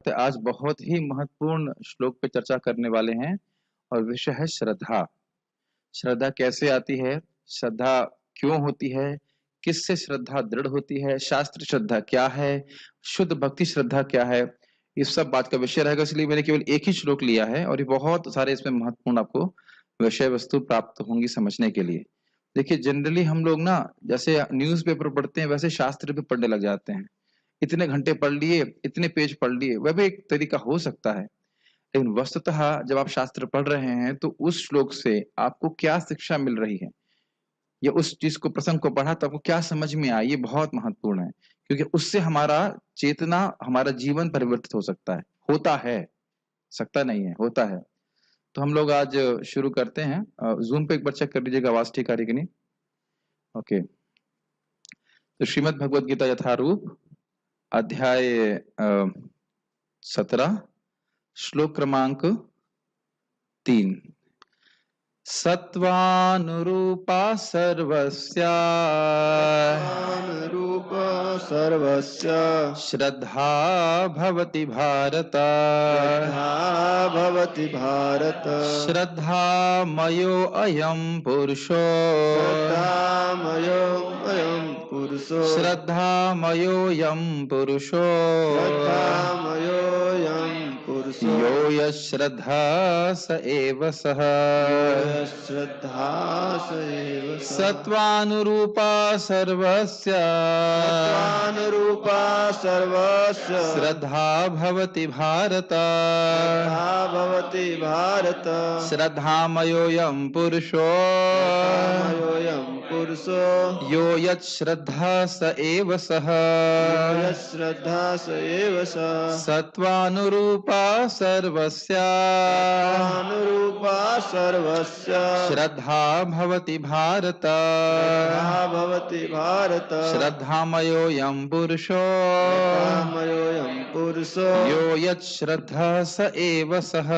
तो आज बहुत ही महत्वपूर्ण श्लोक पे चर्चा करने वाले हैं और विषय है श्रद्धा। श्रद्धा कैसे आती है? श्रद्धा क्यों होती है? किससे श्रद्धा दृढ़ होती है? शास्त्र श्रद्धा क्या है? शुद्ध भक्ति श्रद्धा क्या है? इस सब बात का विषय रहेगा, इसलिए मैंने केवल एक ही श्लोक लिया है और ये बहुत सारे इसमें महत्वपूर्ण आपको विषय वस्तु प्राप्त होंगी समझने के लिए। देखिए, जनरली हम लोग ना जैसे न्यूज़पेपर पढ़ते हैं वैसे शास्त्र भी पढ़ने लग जाते हैं। इतने घंटे पढ़ लिए, इतने पेज पढ़ लिए, वह भी एक तरीका हो सकता है। लेकिन वस्तुतः जब आप शास्त्र पढ़ रहे हैं तो उस श्लोक से आपको क्या शिक्षा मिल रही है, या उस चीज को प्रसंग को पढ़ा तो आपको क्या समझ में आया, ये बहुत महत्वपूर्ण है। क्योंकि उससे हमारा चेतना, हमारा जीवन परिवर्तित हो सकता है, होता है, सकता नहीं है, होता है। तो हम लोग आज शुरू करते हैं। जूम पे एक बार चेक कर लीजिएगा आवाज ठीक आ रही कि नहीं। ओके, तो श्रीमद् भगवद गीता यथारूप अध्याय 17 श्लोक क्रमांक 3। सत्वानुरूपा सर्वस्या रूप सर्वस्य श्रद्धा भवति भारत। श्रद्धा भवति भारत। श्रद्धामयो अयं पुरुषो श्रद्धामयोऽयं पुरुषो श्रद्धामयोऽयं पुरुषो श्रद्धामयोऽयं पुरुषो यो यश्रद्धा स एव सः। श्रद्धा स एव सः। सत्वानुरूपा सर्वस्य सत्त्वानुरूपा सर्वस्य श्रद्धा भवति भारत। श्रद्धा भवति भारत। श्रद्धामयोऽयं पुरुषो श्रद्धामयोऽयं पुरुषो यो यच्छ्रद्धा स एव सः। श्रद्धा स एव सः। सत्वानुरूपा सर्वस्य अनुरूपा सर्वस्य श्रद्धा भवति भारत। श्रद्धा भवति भारत। श्रद्धामयोऽयं पुरुषो श्रद्धामयोऽयं पुरुषो यो यच्छ्रद्धा स एव सः।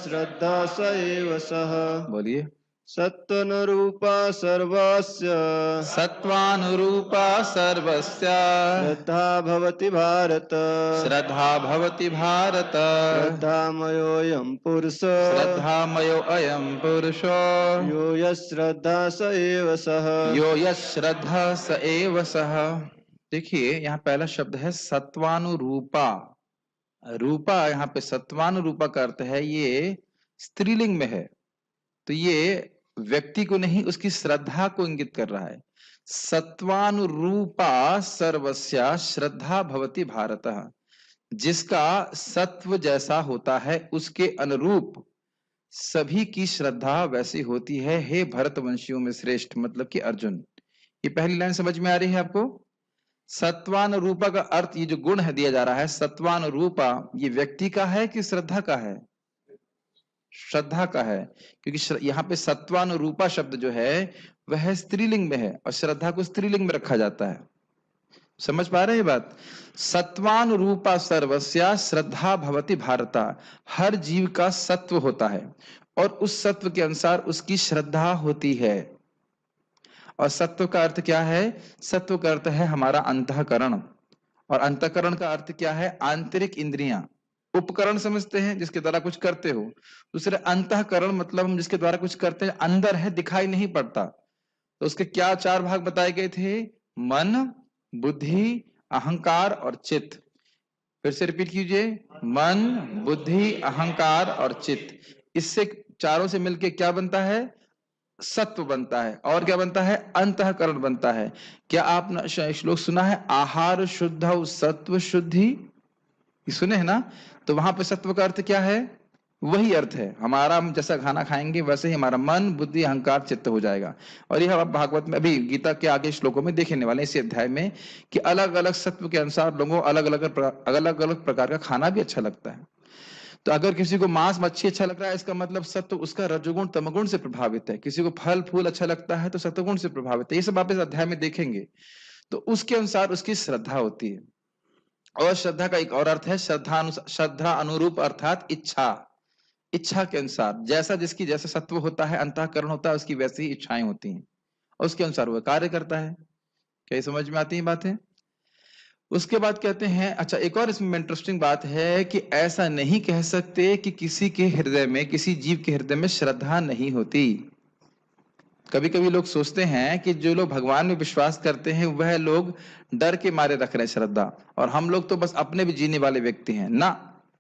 श्रद्धा स एव सः। बोलिए। सत्त्वानुरूपा सर्वस्य सत्वानुरूपा सर्वस्य श्रद्धा भवति भारत। श्रद्धा भवति भारत। श्रद्धामयोऽयं पुरुषो श्रद्धामयो अयं पुरुषो यो यश्रद्धा स एव सः। यो यश्रद्धा स एव सः। देखिए, यहाँ पहला शब्द है सत्वानुरूपा। रूपा, यहाँ पे सत्वानुरूपा का अर्थ है ये स्त्रीलिंग में है, तो ये व्यक्ति को नहीं उसकी श्रद्धा को इंगित कर रहा है। सत्वानुरूपा सर्वस्या श्रद्धा भवति भारतः, जिसका सत्व जैसा होता है उसके अनुरूप सभी की श्रद्धा वैसी होती है, हे भरतवंशियों में श्रेष्ठ, मतलब कि अर्जुन। ये पहली लाइन समझ में आ रही है आपको? सत्वानुरूपा का अर्थ, ये जो गुण है दिया जा रहा है सत्वानुरूपा, ये व्यक्ति का है कि श्रद्धा का है? श्रद्धा का है, क्योंकि यहाँ पे सत्वानुरूपा शब्द जो है वह स्त्रीलिंग में है और श्रद्धा को स्त्रीलिंग में रखा जाता है। समझ पा रहे हैं बात? सत्वानुरूपा सर्वस्या श्रद्धा भवति भारता, हर जीव का सत्व होता है और उस सत्व के अनुसार उसकी श्रद्धा होती है। और सत्व का अर्थ क्या है? सत्व का अर्थ है हमारा अंतःकरण, और अंतःकरण का अर्थ क्या है? आंतरिक इंद्रियां। उपकरण समझते हैं जिसके द्वारा कुछ करते हो, दूसरे अंतःकरण मतलब हम जिसके द्वारा कुछ करते हैं, अंदर है, दिखाई नहीं पड़ता। तो उसके क्या चार भाग बताए गए थे? मन, बुद्धि, अहंकार और चित्त। फिर से रिपीट कीजिए, मन, बुद्धि, अहंकार और चित्त। इससे चारों से मिलके क्या बनता है? सत्व बनता है। और क्या बनता है? अंतःकरण बनता है। क्या आपने श्लोक सुना है, आहार शुद्ध सत्व शुद्धि? ये सुने है ना? तो वहां पे सत्व का अर्थ क्या है? वही अर्थ है, हमारा हम जैसा खाना खाएंगे वैसे ही हमारा मन, बुद्धि, अहंकार, चित्त हो जाएगा। और यह आप भागवत में, अभी गीता के आगे श्लोकों में देखने वाले इसी अध्याय में, कि अलग अलग सत्व के अनुसार लोगों को अलग अलग प्रकार का खाना भी अच्छा लगता है। तो अगर किसी को मांस मच्छी अच्छा लग रहा है, इसका मतलब सत्व उसका रजोगुण तमगुण से प्रभावित है। किसी को फल फूल अच्छा लगता है तो सत्वगुण से प्रभावित है। ये सब आप इस अध्याय में देखेंगे। तो उसके अनुसार उसकी श्रद्धा होती है। और श्रद्धा का एक और अर्थ है श्रद्धा अनुरूप, अर्थात इच्छा। इच्छा के अनुसार, जैसा जिसकी जैसा सत्व होता है, अंतःकरण होता है, उसकी वैसी ही इच्छाएं होती हैं और उसके अनुसार वह कार्य करता है। क्या ये समझ में आती है बातें? उसके बाद कहते हैं, अच्छा एक और इसमें इंटरेस्टिंग बात है कि ऐसा नहीं कह सकते कि किसी के हृदय में, किसी जीव के हृदय में श्रद्धा नहीं होती। कभी कभी लोग सोचते हैं कि जो लोग भगवान में विश्वास करते हैं वह लोग डर के मारे रख रहे हैं श्रद्धा, और हम लोग तो बस अपने भी जीने वाले व्यक्ति हैं ना।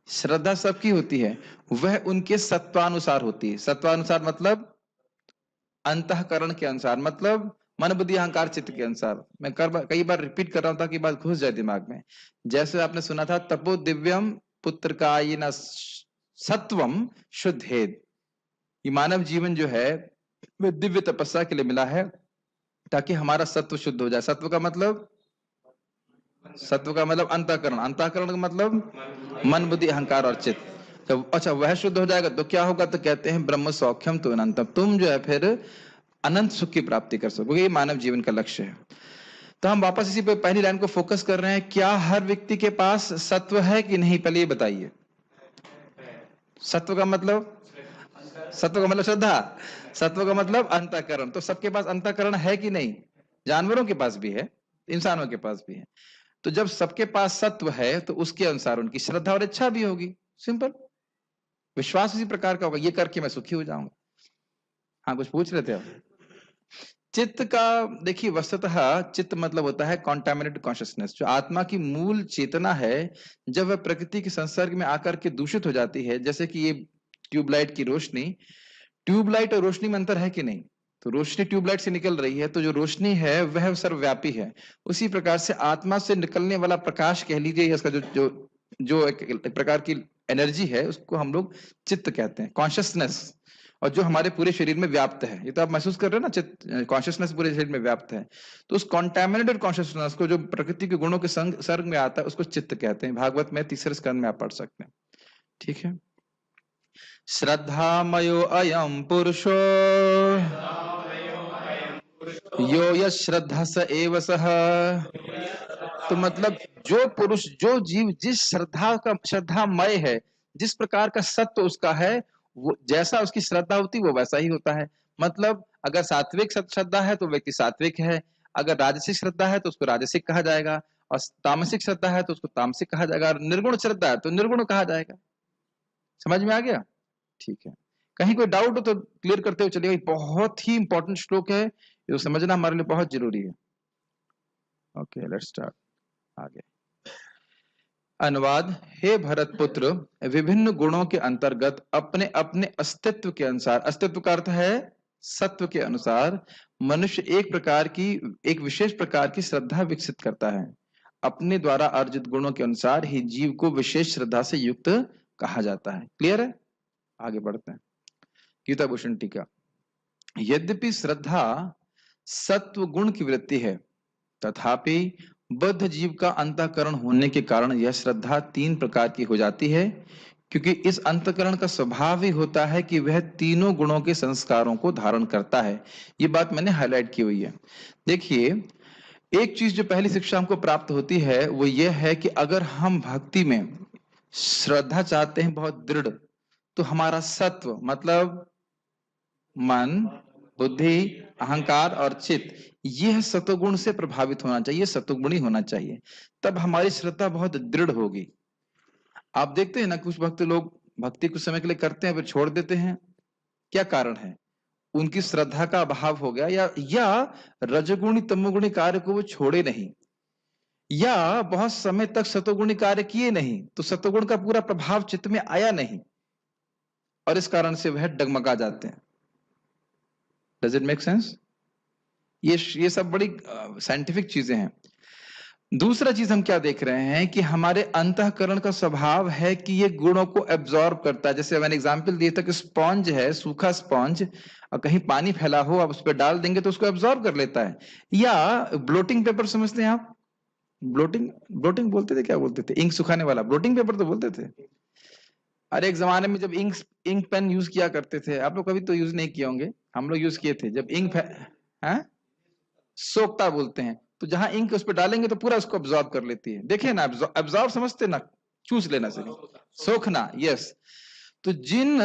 श्रद्धा सबकी होती है, वह उनके सत्वानुसार होती है। सत्वानुसार मतलब अंतःकरण के अनुसार, मतलब मन बुद्धि अहंकार चित्त के अनुसार। मैं कई बार रिपीट कर रहा हूं ताकि बात घुस जाए दिमाग में। जैसे आपने सुना था, तपो दिव्यम पुत्र का ये न सत्वम शुद्धेद। ये मानव जीवन जो है वह दिव्य तपस्या के लिए मिला है ताकि हमारा सत्व शुद्ध हो जाए। सत्व का मतलब, सत्व का मतलब अंतःकरण, अंतःकरण का मतलब मन बुद्धि अहंकार और चित्त। तो अच्छा वह शुद्ध हो जाएगा तो क्या होगा, तो कहते हैं ब्रह्म सौख्यम तो अनंतम, तुम जो है फिर अनंत सुख की प्राप्ति कर सकोगे। ये मानव जीवन का लक्ष्य है। तो हम वापस इसी पे पहली लाइन को फोकस कर रहे हैं, क्या हर व्यक्ति के पास सत्व है कि नहीं, पहले ये बताइए। सत्व का मतलब, सत्व का मतलब श्रद्धा, सत्व का मतलब अंतःकरण। तो सबके पास अंतःकरण है कि नहीं? जानवरों के पास भी है, इंसानों के पास भी है। तो जब सबके पास सत्व है तो उसके अनुसार उनकी श्रद्धा और इच्छा भी होगी। सिंपल, विश्वास इसी प्रकार का होगा, ये करके मैं सुखी हो जाऊंगा। हाँ कुछ पूछ रहे थे आप? चित्त का देखिए, वस्तुतः चित्त मतलब होता है कॉन्टामिनेटेड कॉन्शियसनेस, जो आत्मा की मूल चेतना है। जब वह प्रकृति के संसर्ग में आकर के दूषित हो जाती है, जैसे कि ये ट्यूबलाइट की रोशनी, ट्यूबलाइट और रोशनी में अंतर है कि नहीं? तो रोशनी ट्यूबलाइट से निकल रही है, तो जो रोशनी है वह सर्वव्यापी है। उसी प्रकार से आत्मा से निकलने वाला प्रकाश कह लीजिए, इसका जो जो जो एक प्रकार की एनर्जी है, उसको हम लोग चित्त कहते हैं, कॉन्शियसनेस। और जो हमारे पूरे शरीर में व्याप्त है, ये तो आप महसूस कर रहे हो ना, चित्त कॉन्शियसनेस पूरे शरीर में व्याप्त है। तो उस कॉन्टेमिनेटेड कॉन्शियसनेस को, जो प्रकृति के गुणों के सर्ग में आता है, उसको चित्त कहते हैं। भागवत में 3रे स्कंद में आप पढ़ सकते हैं। ठीक है। श्रद्धामयो अयम पुरुषो यो यश्रद्धा स एव सः। तो मतलब जो पुरुष, जो जीव जिस श्रद्धामय है, जिस प्रकार का सत्व उसका है, वो जैसा उसकी श्रद्धा होती वो वैसा ही होता है। मतलब अगर सात्विक श्रद्धा है तो व्यक्ति सात्विक है, अगर राजसिक श्रद्धा है तो उसको राजसिक कहा जाएगा, और तामसिक श्रद्धा है तो उसको तामसिक कहा जाएगा, और निर्गुण श्रद्धा है तो निर्गुण कहा जाएगा। समझ में आ गया? ठीक है। कहीं कोई डाउट हो तो क्लियर करते हुए चलिए। बहुत ही इंपॉर्टेंट श्लोक है, ये समझना हमारे लिए बहुत जरूरी है। ओके लेट्स स्टार्ट आगे। अनुवाद। हे भरत पुत्र, विभिन्न गुणों के अंतर्गत अपने अपने अस्तित्व के अनुसार, अस्तित्व का अर्थ है सत्व के अनुसार, मनुष्य एक विशेष प्रकार की श्रद्धा विकसित करता है। अपने द्वारा अर्जित गुणों के अनुसार ही जीव को विशेष श्रद्धा से युक्त कहा जाता है। क्लियर है? आगे बढ़ते हैं। गीता भूषण टीका। यद्यपि श्रद्धा सत्व गुण की वृत्ति है, तथापि बद्ध जीव का अंतःकरण होने के कारण यह श्रद्धा 3 प्रकार की हो जाती है, क्योंकि इस अंतःकरण का स्वभाव ही होता है कि वह तीनों गुणों के संस्कारों को धारण करता है। ये बात मैंने हाईलाइट की हुई है। देखिए, एक चीज जो पहली शिक्षा हमको प्राप्त होती है वो यह है कि अगर हम भक्ति में श्रद्धा चाहते हैं बहुत दृढ़, तो हमारा सत्व मतलब मन बुद्धि अहंकार और चित्त, यह सत्वगुण से प्रभावित होना चाहिए, सत्वगुणी होना चाहिए, तब हमारी श्रद्धा बहुत दृढ़ होगी। आप देखते हैं ना, कुछ भक्त लोग भक्ति कुछ समय के लिए करते हैं फिर छोड़ देते हैं। क्या कारण है? उनकी श्रद्धा का अभाव हो गया, या रजगुणी तमोगुणी कार्य को वो छोड़े नहीं, या बहुत समय तक सतोगुणी कार्य किए नहीं, तो सतोगुण का पूरा प्रभाव चित्त में आया नहीं, और इस कारण से वह डगमगा जाते हैं। Does it make sense? ये सब बड़ी साइंटिफिक चीजें हैं। दूसरा चीज हम क्या देख रहे हैं कि हमारे अंतःकरण का स्वभाव है कि ये गुणों को एब्जॉर्ब करता है। जैसे मैंने एग्जांपल दिया था कि स्पॉन्ज है, सूखा स्पॉन्ज, और कहीं पानी फैला हो, आप उस पर डाल देंगे तो उसको एब्जॉर्ब कर लेता है। या ब्लोटिंग पेपर समझते हैं आप? ब्लोटिंग, ब्लोटिंग बोलते थे, क्या बोलते थे? इंक सुखाने वाला ब्लोटिंग पेपर तो बोलते थे। अरे एक जमाने में जब इंक पेन यूज किया करते थे, आप लोग कभी तो यूज नहीं किए होंगे, हम लोग यूज किए थे। जब इंक सोखता बोलते हैं, तो जहां इंक उस पर डालेंगे तो पूरा उसको अब्जॉर्ब कर लेती है। देखिए ना, अब्जॉर्ब समझते ना, चूस लेना से, सोखना। यस। तो जिन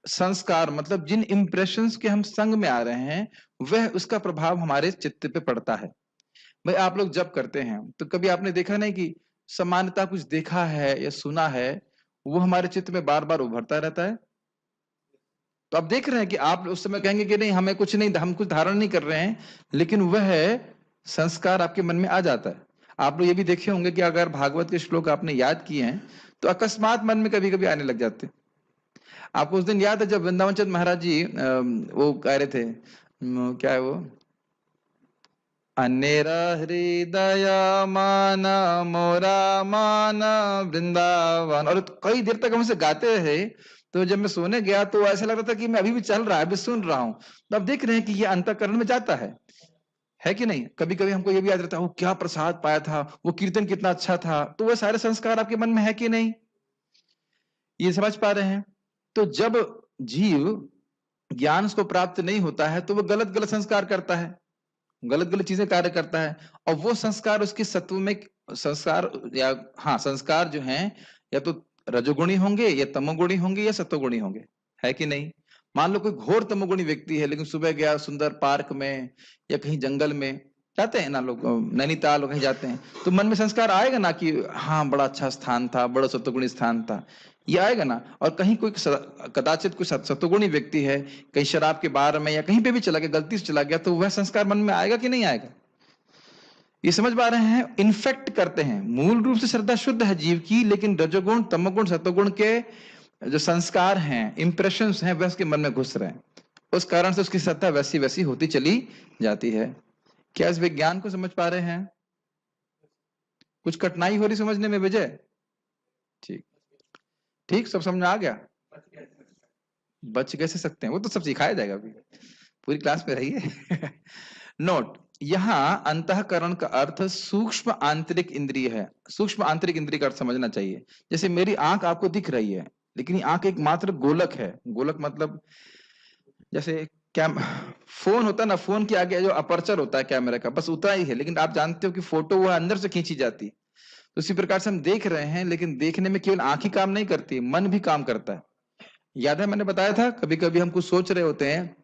संस्कार मतलब जिन इंप्रेशंस के हम संग में आ रहे हैं, वह उसका प्रभाव हमारे चित्त पे पड़ता है। भाई आप लोग जब करते हैं तो कभी आपने देखा नहीं कि सामान्यता कुछ देखा है या सुना है, वो हमारे चित्त में बार बार उभरता रहता है? तो आप देख रहे हैं कि आप उस समय कहेंगे कि नहीं हमें कुछ नहीं, हम कुछ धारण नहीं कर रहे हैं, लेकिन वह संस्कार आपके मन में आ जाता है। आप लोग ये भी देखे होंगे कि अगर भागवत के श्लोक आपने याद किए हैं तो अकस्मात मन में कभी कभी आने लग जाते हैं। आपको उस दिन याद है जब वृंदावन चंद महाराज जी वो कह रहे थे, क्या है वो, अनेरा हृदय मान मोरा मान वृंदावन, और कई देर तक हमसे गाते रहे। तो जब मैं सोने गया तो ऐसा लग रहा था कि मैं अभी भी चल रहा है, अभी सुन रहा हूं। तो अब देख रहे हैं कि ये अंतःकरण में जाता है कि नहीं? कभी कभी हमको ये भी याद रहता है वो क्या प्रसाद पाया था, वो कीर्तन कितना अच्छा था, तो वह सारे संस्कार आपके मन में है कि नहीं? ये समझ पा रहे हैं? तो जब जीव ज्ञान उसको प्राप्त नहीं होता है तो वो गलत गलत संस्कार करता है, गलत गलत चीजें कार्य करता है, और वो संस्कार उसके सत्व में संस्कार, या हाँ संस्कार जो हैं या तो रजोगुणी होंगे या तमोगुणी होंगे या सत्वगुणी होंगे, है कि नहीं? मान लो कोई घोर तमोगुणी व्यक्ति है लेकिन सुबह गया सुंदर पार्क में या कहीं जंगल में, जाते हैं ना लोग, नैनीताल कहीं जाते हैं, तो मन में संस्कार आएगा ना कि हाँ बड़ा अच्छा स्थान था, बड़ा सत्वगुणी स्थान था, ये आएगा ना। और कहीं कोई कदाचित कोई सत्वगुणी व्यक्ति है, कहीं शराब के बार में या कहीं पे भी चला गया, गलती से चला गया, तो वह संस्कार मन में आएगा कि नहीं आएगा? ये समझ पा रहे हैं? इन्फेक्ट करते हैं। मूल रूप से श्रद्धा शुद्ध है जीव की, लेकिन रजोगुण तमोगुण सत्वगुण के जो संस्कार हैं, इंप्रेशंस हैं, वह उसके मन में घुस रहे हैं, उस कारण से उसकी श्रद्धा वैसी वैसी होती चली जाती है। क्या इस विज्ञान को समझ पा रहे हैं? कुछ कठिनाई हो रही समझने में विजय? ठीक ठीक, सब समझ में आ गया? बच कैसे सकते हैं, वो तो सब सिखाया जाएगा, अभी पूरी क्लास में रहिए। नोट, यहाँ अंतःकरण का अर्थ सूक्ष्म आंतरिक इंद्रिय है। सूक्ष्म आंतरिक इंद्रिय का अर्थ समझना चाहिए। जैसे मेरी आंख आपको दिख रही है, लेकिन ये आंख एक मात्र गोलक है। गोलक मतलब जैसे फोन होता है ना, फोन के आगे जो अपर्चर होता है कैमरे का, बस उतना ही है, लेकिन आप जानते हो कि फोटो वो अंदर से खींची जाती। तो इसी प्रकार से हम देख रहे हैं, लेकिन देखने में केवल आंख ही काम नहीं करती, मन भी काम करता है। याद है मैंने बताया था, कभी कभी हम कुछ सोच रहे होते हैं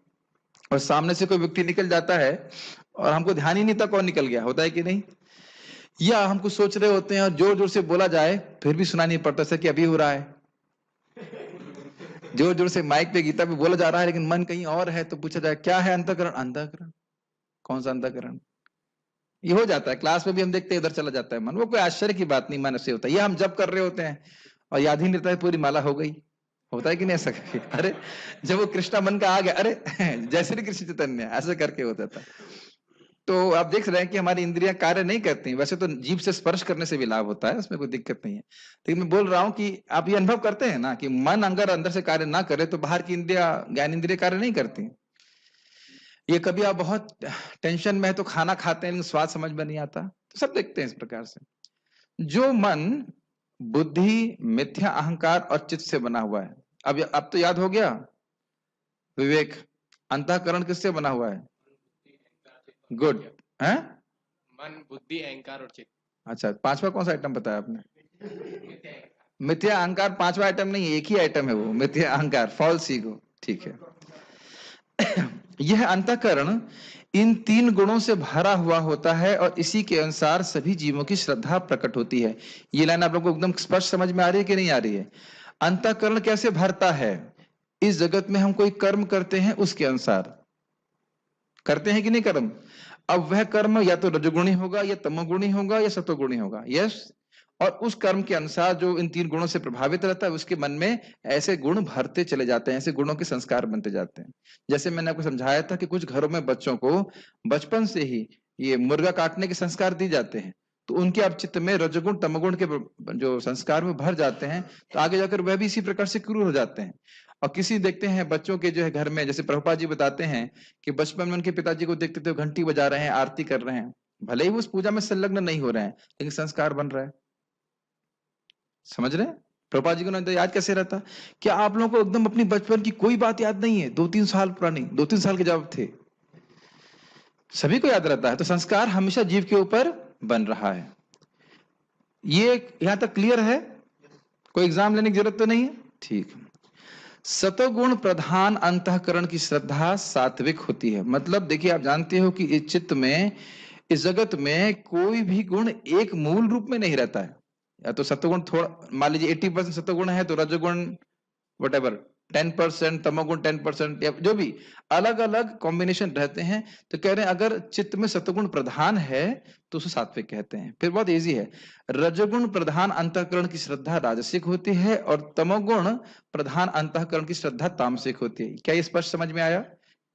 और सामने से कोई व्यक्ति निकल जाता है और हमको ध्यान ही नहीं था कौन निकल गया, होता है कि नहीं? या हम कुछ सोच रहे होते हैं और जोर जोर से बोला जाए फिर भी सुना नहीं पड़ता, सर कि अभी हो रहा है। जोर जोर से माइक पे गीता पे बोला जा रहा है लेकिन मन कहीं और है, तो पूछा जाए क्या है अंतःकरण? अंतःकरण कौन सा अंतःकरण? ये हो जाता है। क्लास में भी हम देखते हैं इधर चला जाता है मन, वो कोई आश्चर्य की बात नहीं, मन से होता है। ये हम जब कर रहे होते हैं और याद ही नहीं रहता है पूरी माला हो गई, होता है कि नहीं ऐसा? अरे जब वो कृष्णा मन का आ गया, अरे जय श्री कृष्ण चैतन्य, ऐसे करके होता था। तो आप देख रहे हैं कि हमारी इंद्रियां कार्य नहीं करती। वैसे तो जीभ से स्पर्श करने से भी लाभ होता है, उसमें कोई दिक्कत नहीं है, लेकिन मैं बोल रहा हूं कि आप ये अनुभव करते हैं ना कि मन अगर अंदर से कार्य ना करे तो बाहर की इंद्रिया, ज्ञान इंद्रिया कार्य नहीं करती। ये कभी आप बहुत टेंशन में है तो खाना खाते हैं लेकिन स्वाद समझ में नहीं आता, तो सब देखते हैं इस प्रकार से। जो मन बुद्धि, मिथ्या अहंकार और चित्त से बना हुआ है, अब तो याद हो गया विवेक, अंतःकरण किससे बना हुआ है? गुड है, मन बुद्धि अहंकार और चित्त। अच्छा, पांचवा कौन सा आइटम बताया आपने? मिथ्या अहंकार पांचवा आइटम नहीं है, एक ही आइटम है वो, मिथ्या अहंकार, फॉल्स ईगो, ठीक है। यह अंतःकरण इन तीन गुणों से भरा हुआ होता है और इसी के अनुसार सभी जीवों की श्रद्धा प्रकट होती है। ये लाइन आप लोगों को एकदम स्पष्ट समझ में आ रही है कि नहीं आ रही है? अंतःकरण कैसे भरता है? इस जगत में हम कोई कर्म करते हैं उसके अनुसार करते हैं कि नहीं कर्म? अब वह कर्म या तो रजोगुणी होगा या तमोगुणी होगा या सत्वगुणी होगा, यस। और उस कर्म के अनुसार जो इन तीन गुणों से प्रभावित रहता है उसके मन में ऐसे गुण भरते चले जाते हैं, ऐसे गुणों के संस्कार बनते जाते हैं। जैसे मैंने आपको समझाया था कि कुछ घरों में बच्चों को बचपन से ही ये मुर्गा काटने के संस्कार दिए जाते हैं, तो उनके अब चित्त में रजोगुण तमोगुण के जो संस्कार में भर जाते हैं, तो आगे जाकर वह भी इसी प्रकार से क्रूर हो जाते हैं। और किसी देखते हैं बच्चों के जो है घर में, जैसे प्रभुपाद जी बताते हैं कि बचपन में उनके पिताजी को देखते थे घंटी बजा रहे हैं, आरती कर रहे हैं, भले ही वो उस पूजा में संलग्न नहीं हो रहे हैं लेकिन संस्कार बन रहा है। समझ रहे हैं? प्रभुपाद जी को याद कैसे रहता? क्या आप लोगों को एकदम अपनी बचपन की कोई बात याद नहीं है? 2-3 साल पुरानी, 2-3 साल के जब थे, सभी को याद रहता है। तो संस्कार हमेशा जीव के ऊपर बन रहा है। ये यहां तक क्लियर है? कोई एग्जाम लेने की जरूरत तो नहीं है? ठीक। सतोगुण प्रधान अंतःकरण की श्रद्धा सात्विक होती है। मतलब देखिए, आप जानते हो कि इस चित्त में इस जगत में कोई भी गुण एक मूल रूप में नहीं रहता है। या तो सत्वगुण थोड़ा, मान लीजिए 80% सत्वगुण है तो रजोगुण वटेवर 10%, तमोगुण 10%, या जो भी अलग अलग कॉम्बिनेशन रहते हैं। तो कह रहे हैं अगर चित्त में सत्वगुण प्रधान है तो उसे सात्विक कहते हैं। फिर बहुत इजी है, रजोगुण प्रधान अंतःकरण की श्रद्धा राजसिक होती है और तमोगुण प्रधान अंतःकरण की श्रद्धा तामसिक होती है। क्या ये स्पष्ट समझ में आया?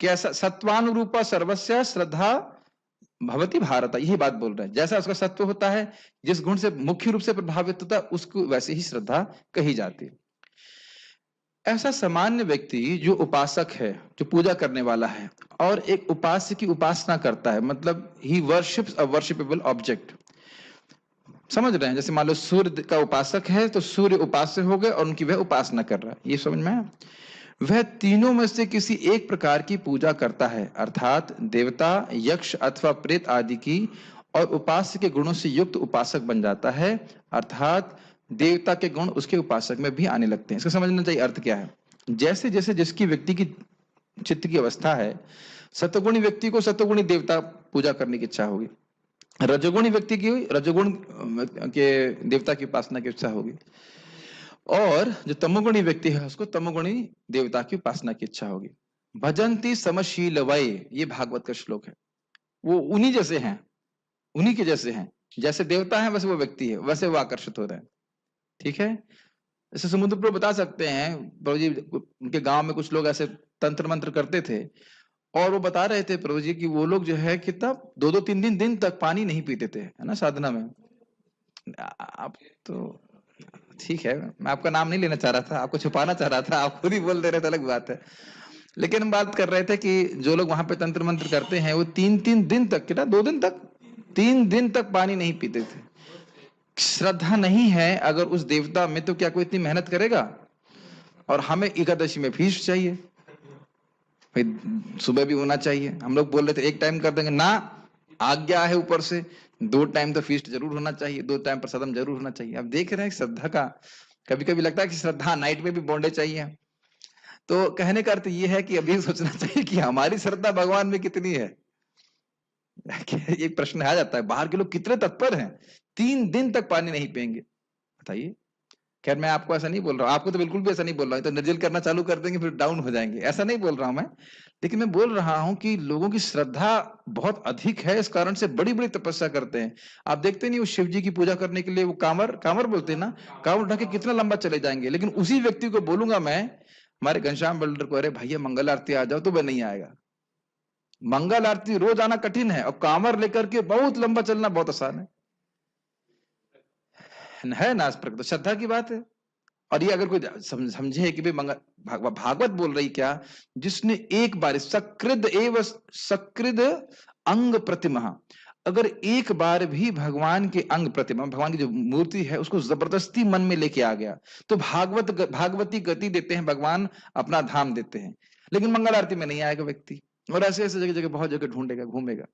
क्या सत्वानुरूपा सर्वस्य श्रद्धा भवती भारत, यही बात बोल रहे हैं। जैसा उसका सत्व होता है, जिस गुण से मुख्य रूप से प्रभावित होता है, उसको वैसे ही श्रद्धा कही जाती है। ऐसा सामान्य व्यक्ति जो उपासक है, जो पूजा करने वाला है और एक उपास्य की उपासना करता है, मतलब ही वर्शिप्स अ वर्शिपेबल ऑब्जेक्ट। समझ रहे हैं? जैसे मान लो सूर्य का उपासक है तो सूर्य उपास्य हो गए और उनकी वह उपासना कर रहा है। ये समझ में आया? वह तीनों में से किसी एक प्रकार की पूजा करता है, अर्थात देवता, यक्ष अथवा प्रेत आदि की, और उपास्य के गुणों से युक्त उपासक बन जाता है, अर्थात देवता के गुण उसके उपासक में भी आने लगते हैं। इसका समझना चाहिए अर्थ क्या है। जैसे जैसे जिसकी व्यक्ति की चित्त की अवस्था है, सत्वगुणी व्यक्ति को सत्वगुणी देवता पूजा करने की इच्छा होगी, रजोगुणी व्यक्ति की रजोगुण के देवता की उपासना की इच्छा होगी, और जो तमोगुणी व्यक्ति है उसको तमोगुणी देवता की उपासना की इच्छा होगी। भजंती समशील वय, ये भागवत का श्लोक है। वो उन्हीं जैसे हैं, उन्हीं के जैसे हैं, जैसे देवता है वैसे वो व्यक्ति है, वैसे वो आकर्षित हो रहे हैं। ठीक है? जैसे समुद्र प्रभु बता सकते हैं, प्रभु जी उनके गांव में कुछ लोग ऐसे तंत्र मंत्र करते थे और वो बता रहे थे प्रभु जी कि वो लोग जो है कितना 2-2 3 दिन तक पानी नहीं पीते थे, है ना, साधना में। आप तो ठीक है, मैं आपका नाम नहीं लेना चाह रहा था, आपको छुपाना चाह रहा था, आप खुद ही बोल दे रहे थे, अलग बात है। लेकिन हम बात कर रहे थे कि जो लोग वहां पे तंत्र मंत्र करते हैं वो 3-3 दिन तक, कितना 2 दिन तक, 3 दिन तक पानी नहीं पीते थे। श्रद्धा नहीं है अगर उस देवता में, तो क्या कोई इतनी मेहनत करेगा? और हमें एकादशी में फीस्ट चाहिए भाई, सुबह भी होना चाहिए। हम लोग बोल रहे थे 1 टाइम कर देंगे ना, आज्ञा है ऊपर से 2 टाइम तो फीस्ट जरूर होना चाहिए, 2 टाइम प्रसादम जरूर होना चाहिए। अब देख रहे हैं श्रद्धा का, कभी कभी लगता है कि श्रद्धा नाइट में भी बॉन्डे चाहिए। तो कहने का अर्थ ये है कि अभी सोचना चाहिए कि हमारी श्रद्धा भगवान में कितनी है। एक प्रश्न आ जाता है, बाहर के लोग कितने तत्पर हैं, 3 दिन तक पानी नहीं पिएंगे, बताइए। खैर मैं आपको ऐसा नहीं बोल रहा हूं, आपको तो बिल्कुल भी ऐसा नहीं बोल रहा हूं, तो निर्जल करना चालू कर देंगे फिर डाउन हो जाएंगे, ऐसा नहीं बोल रहा हूं मैं। लेकिन मैं बोल रहा हूं कि लोगों की श्रद्धा बहुत अधिक है, इस कारण से बड़ी बड़ी तपस्या करते हैं। आप देखते नहीं, वो शिव जी की पूजा करने के लिए वो कांवर बोलते हैं ना, कांवर उठा के कितना लंबा चले जाएंगे। लेकिन उसी व्यक्ति को बोलूंगा मैं, हमारे घनश्याम बिल्डर को, अरे भैया मंगल आरती आ जाओ, तो वह नहीं आएगा। मंगल आरती रोज आना कठिन है और कांवर लेकर के बहुत लंबा चलना बहुत आसान है ना। इस प्रकार तो श्रद्धा की बात है। और ये अगर कोई समझे कि भाई भागवत बोल रही क्या, जिसने एक बार सकृद अंग प्रतिमा, अगर एक बार भी भगवान के अंग प्रतिमा, भगवान की जो मूर्ति है, उसको जबरदस्ती मन में लेके आ गया, तो भागवती गति देते हैं भगवान, अपना धाम देते हैं। लेकिन मंगल आरती में नहीं आएगा व्यक्ति, और ऐसे ऐसे जगह जगह बहुत जगह ढूंढेगा, घूमेगा।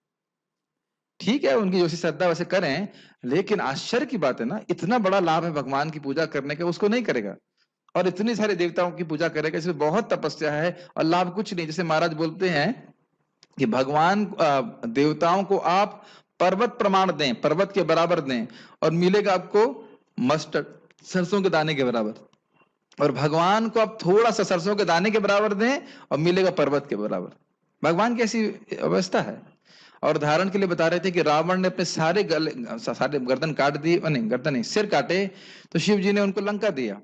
ठीक है, उनकी जैसी श्रद्धा वैसे करें, लेकिन आश्चर्य की बात है ना, इतना बड़ा लाभ है भगवान की पूजा करने का, उसको नहीं करेगा। और इतने सारे देवताओं की पूजा करेगा, इसमें बहुत तपस्या है और लाभ कुछ नहीं। जैसे महाराज बोलते हैं कि भगवान देवताओं को आप पर्वत प्रमाण दें, पर्वत के बराबर दें, और मिलेगा आपको मस्टर्ड, सरसों के दाने के बराबर। और भगवान को आप थोड़ा सा सरसों के दाने के बराबर दें और मिलेगा पर्वत के बराबर। भगवान की ऐसी अवस्था है। और उदाहरण के लिए बता रहे थे कि रावण ने अपने सारे गर्दन काट दिए, नहीं गर्दन नहीं, सिर काटे, तो शिव जी ने उनको लंका दिया।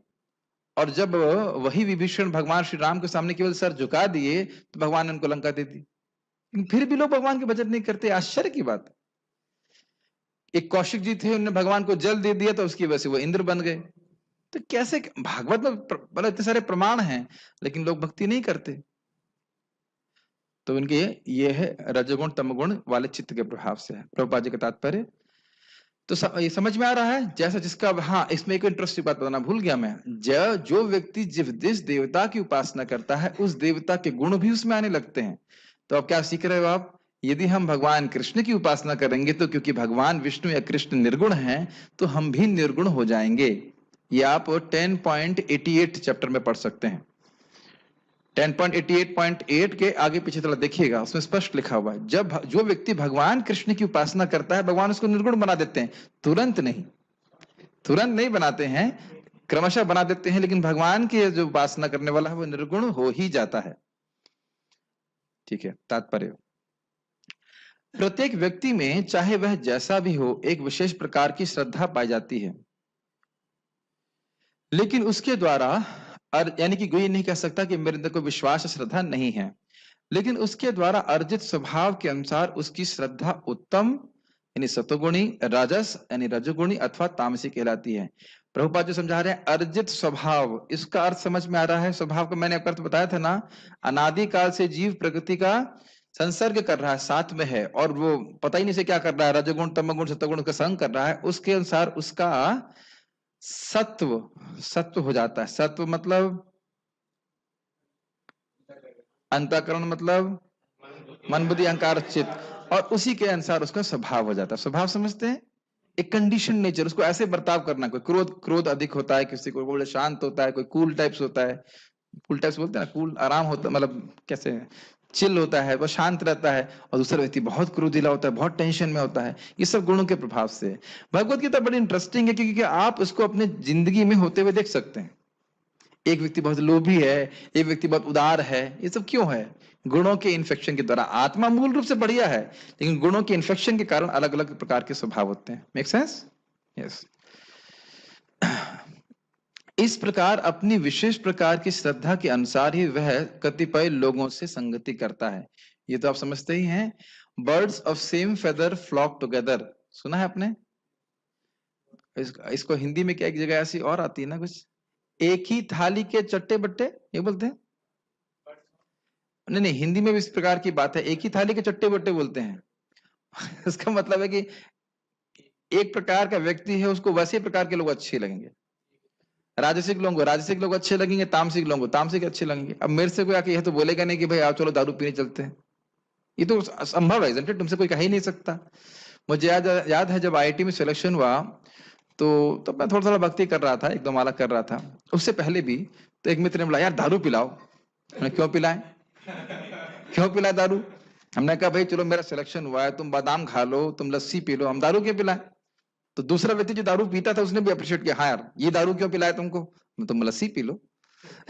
और जब वही विभीषण भगवान श्री राम के सामने केवल सर झुका दिए तो भगवान ने उनको लंका दे दी। फिर भी लोग भगवान के भजन नहीं करते, आश्चर्य की बात। एक कौशिक जी थे, उन्होंने भगवान को जल दे दिया तो उसकी वजह से वो इंद्र बन गए। तो कैसे, भागवत में मतलब इतने सारे प्रमाण हैं लेकिन लोग भक्ति नहीं करते। तो उनके ये है रजोगुण तमगुण वाले चित्त के प्रभाव से है, प्रभुपाद जी का तात्पर्य। तो ये समझ में आ रहा है। जैसा जिसका, हाँ इसमें एक इंटरेस्टिंग बात बताना भूल गया मैं, जो व्यक्ति जिस देवता की उपासना करता है उस देवता के गुण भी उसमें आने लगते हैं। तो अब क्या सीख रहे हो आप? यदि हम भगवान कृष्ण की उपासना करेंगे तो क्योंकि भगवान विष्णु या कृष्ण निर्गुण हैं, तो हम भी निर्गुण हो जाएंगे। ये आप 10.88 चैप्टर में पढ़ सकते हैं। 10.88.8 के आगे पीछे थोड़ा देखिएगा, उसमें स्पष्ट लिखा हुआ है, जब जो व्यक्ति भगवान कृष्ण की उपासना करता है, भगवान उसको निर्गुण बना देते हैं। तुरंत नहीं बनाते हैं, क्रमशः बना देते हैं, लेकिन भगवान की जो उपासना करने वाला है वो निर्गुण हो ही जाता है। ठीक है, तात्पर्य, प्रत्येक व्यक्ति में चाहे वह जैसा भी हो एक विशेष प्रकार की श्रद्धा पाई जाती है, लेकिन उसके द्वारा यानी कि कोई नहीं कह सकता कि मेरे अंदर कोई विश्वास श्रद्धा नहीं है, लेकिन उसके द्वारा अर्जित स्वभाव के अनुसार उसकी श्रद्धा उत्तम यानी सतोगुणी, राजस यानी रजोगुणी अथवा तामसी कहलाती है। प्रभुपाद जो समझा रहे हैं अर्जित स्वभाव, इसका अर्थ समझ में आ रहा है। स्वभाव का मैंने आपको अर्थ बताया था ना, अनादि काल से जीव प्रकृति का संसर्ग कर रहा है, साथ में है, और वो पता ही नहीं से क्या कर रहा है, रजोगुण तमोगुण सतोगुण का संग कर रहा है, उसके अनुसार उसका सत्व हो जाता है। सत्व मतलब अंतःकरण, मतलब मन बुद्धि अहंकार चित्त, और उसी के अनुसार उसका स्वभाव हो जाता है। स्वभाव समझते हैं, एक कंडीशन नेचर, उसको ऐसे बर्ताव करना। कोई क्रोध अधिक होता है, किसी को बोले शांत होता है, कोई कूल टाइप्स होता है, कूल टाइप्स बोलते हैं ना, कूल आराम होता, मतलब कैसे चिल होता है, वो शांत रहता है, और दूसरा व्यक्ति बहुत क्रोधिला होता है, बहुत टेंशन में होता है। ये सब गुणों के प्रभाव से। भगवत गीता बड़ी इंटरेस्टिंग है, क्योंकि आप उसको अपने जिंदगी में होते हुए देख सकते हैं। एक व्यक्ति बहुत लोभी है, एक व्यक्ति बहुत उदार है, ये सब क्यों है? गुणों के इन्फेक्शन के द्वारा। आत्मा मूल रूप से बढ़िया है, लेकिन गुणों के इन्फेक्शन के कारण अलग अलग प्रकार के स्वभाव होते हैं। Make sense? यस। इस प्रकार अपनी विशेष प्रकार की श्रद्धा के अनुसार ही वह कतिपय लोगों से संगति करता है। ये तो आप समझते ही हैं, birds of same feather flock together, सुना है आपने? इसको हिंदी में क्या एक जगह ऐसी और आती है ना कुछ, एक ही थाली के चट्टे बट्टे, ये बोलते हैं। नहीं, हिंदी में भी इस प्रकार की बात है, एक ही थाली के चट्टे बट्टे बोलते हैं। इसका मतलब है कि एक प्रकार का व्यक्ति है, उसको वैसे प्रकार के लोग अच्छे लगेंगे। राजसिक लोग अच्छे लगेंगे, तामसिक लोगों को तामसिक अच्छे लगेंगे। अब मेरे से कोई आके यह तो बोलेगा नहीं कि भाई आप चलो दारू पीने चलते हैं, ये तो असंभव है, इसलिए तुमसे कोई कह ही नहीं सकता। मुझे याद है जब IIT में सिलेक्शन हुआ, तो मैं थोड़ा थोड़ा भक्ति कर रहा था, एक दो माला कर रहा था। उससे पहले भी तो एक मित्र ने बोला यार दारू पिलाओ। मैंने क्यों पिलाए दारू? हमने कहा भाई चलो मेरा सिलेक्शन हुआ है, तुम बादाम खा लो, तुम लस्सी पी लो, हम दारू क्यों पिलाए? तो दूसरा व्यक्ति जो दारू पीता था उसने भी अप्रिशिएट किया, हाँ यार ये दारू क्यों पिलाया तुमको, तुम लस्सी पी लो।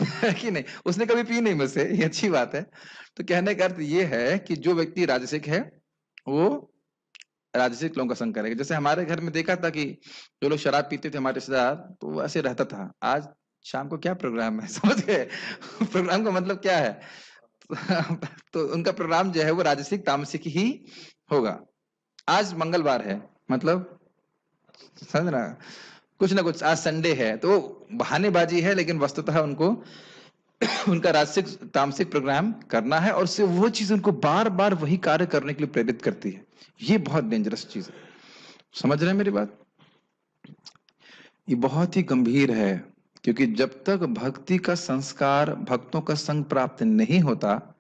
कि नहीं, उसने कभी पी नहीं मुझसे, ये अच्छी बात है। तो कहने का अर्थ ये है कि जो व्यक्ति राजसिक है वो राजसिक लोगों का संग करेगा। जैसे हमारे घर में देखा था कि जो लोग शराब पीते थे हमारे रिश्तेदार, तो वो ऐसे रहता था, आज शाम को क्या प्रोग्राम है, समझ गए? प्रोग्राम का मतलब क्या है? तो उनका प्रोग्राम जो है वो राजसिक तामसिक ही होगा। आज मंगलवार है, मतलब समझ रहा, कुछ ना कुछ, आज संडे है, तो बहानेबाजी है, लेकिन वस्तुतः उनको उनका राजसिक तामसिक प्रोग्राम करना है, और से वो चीज उनको बार बार वही कार्य करने के लिए प्रेरित करती है। ये बहुत डेंजरस चीज है, समझ रहे हैं मेरी बात? ये बहुत ही गंभीर है, क्योंकि जब तक भक्ति का संस्कार, भक्तों का संग प्राप्त नहीं होता,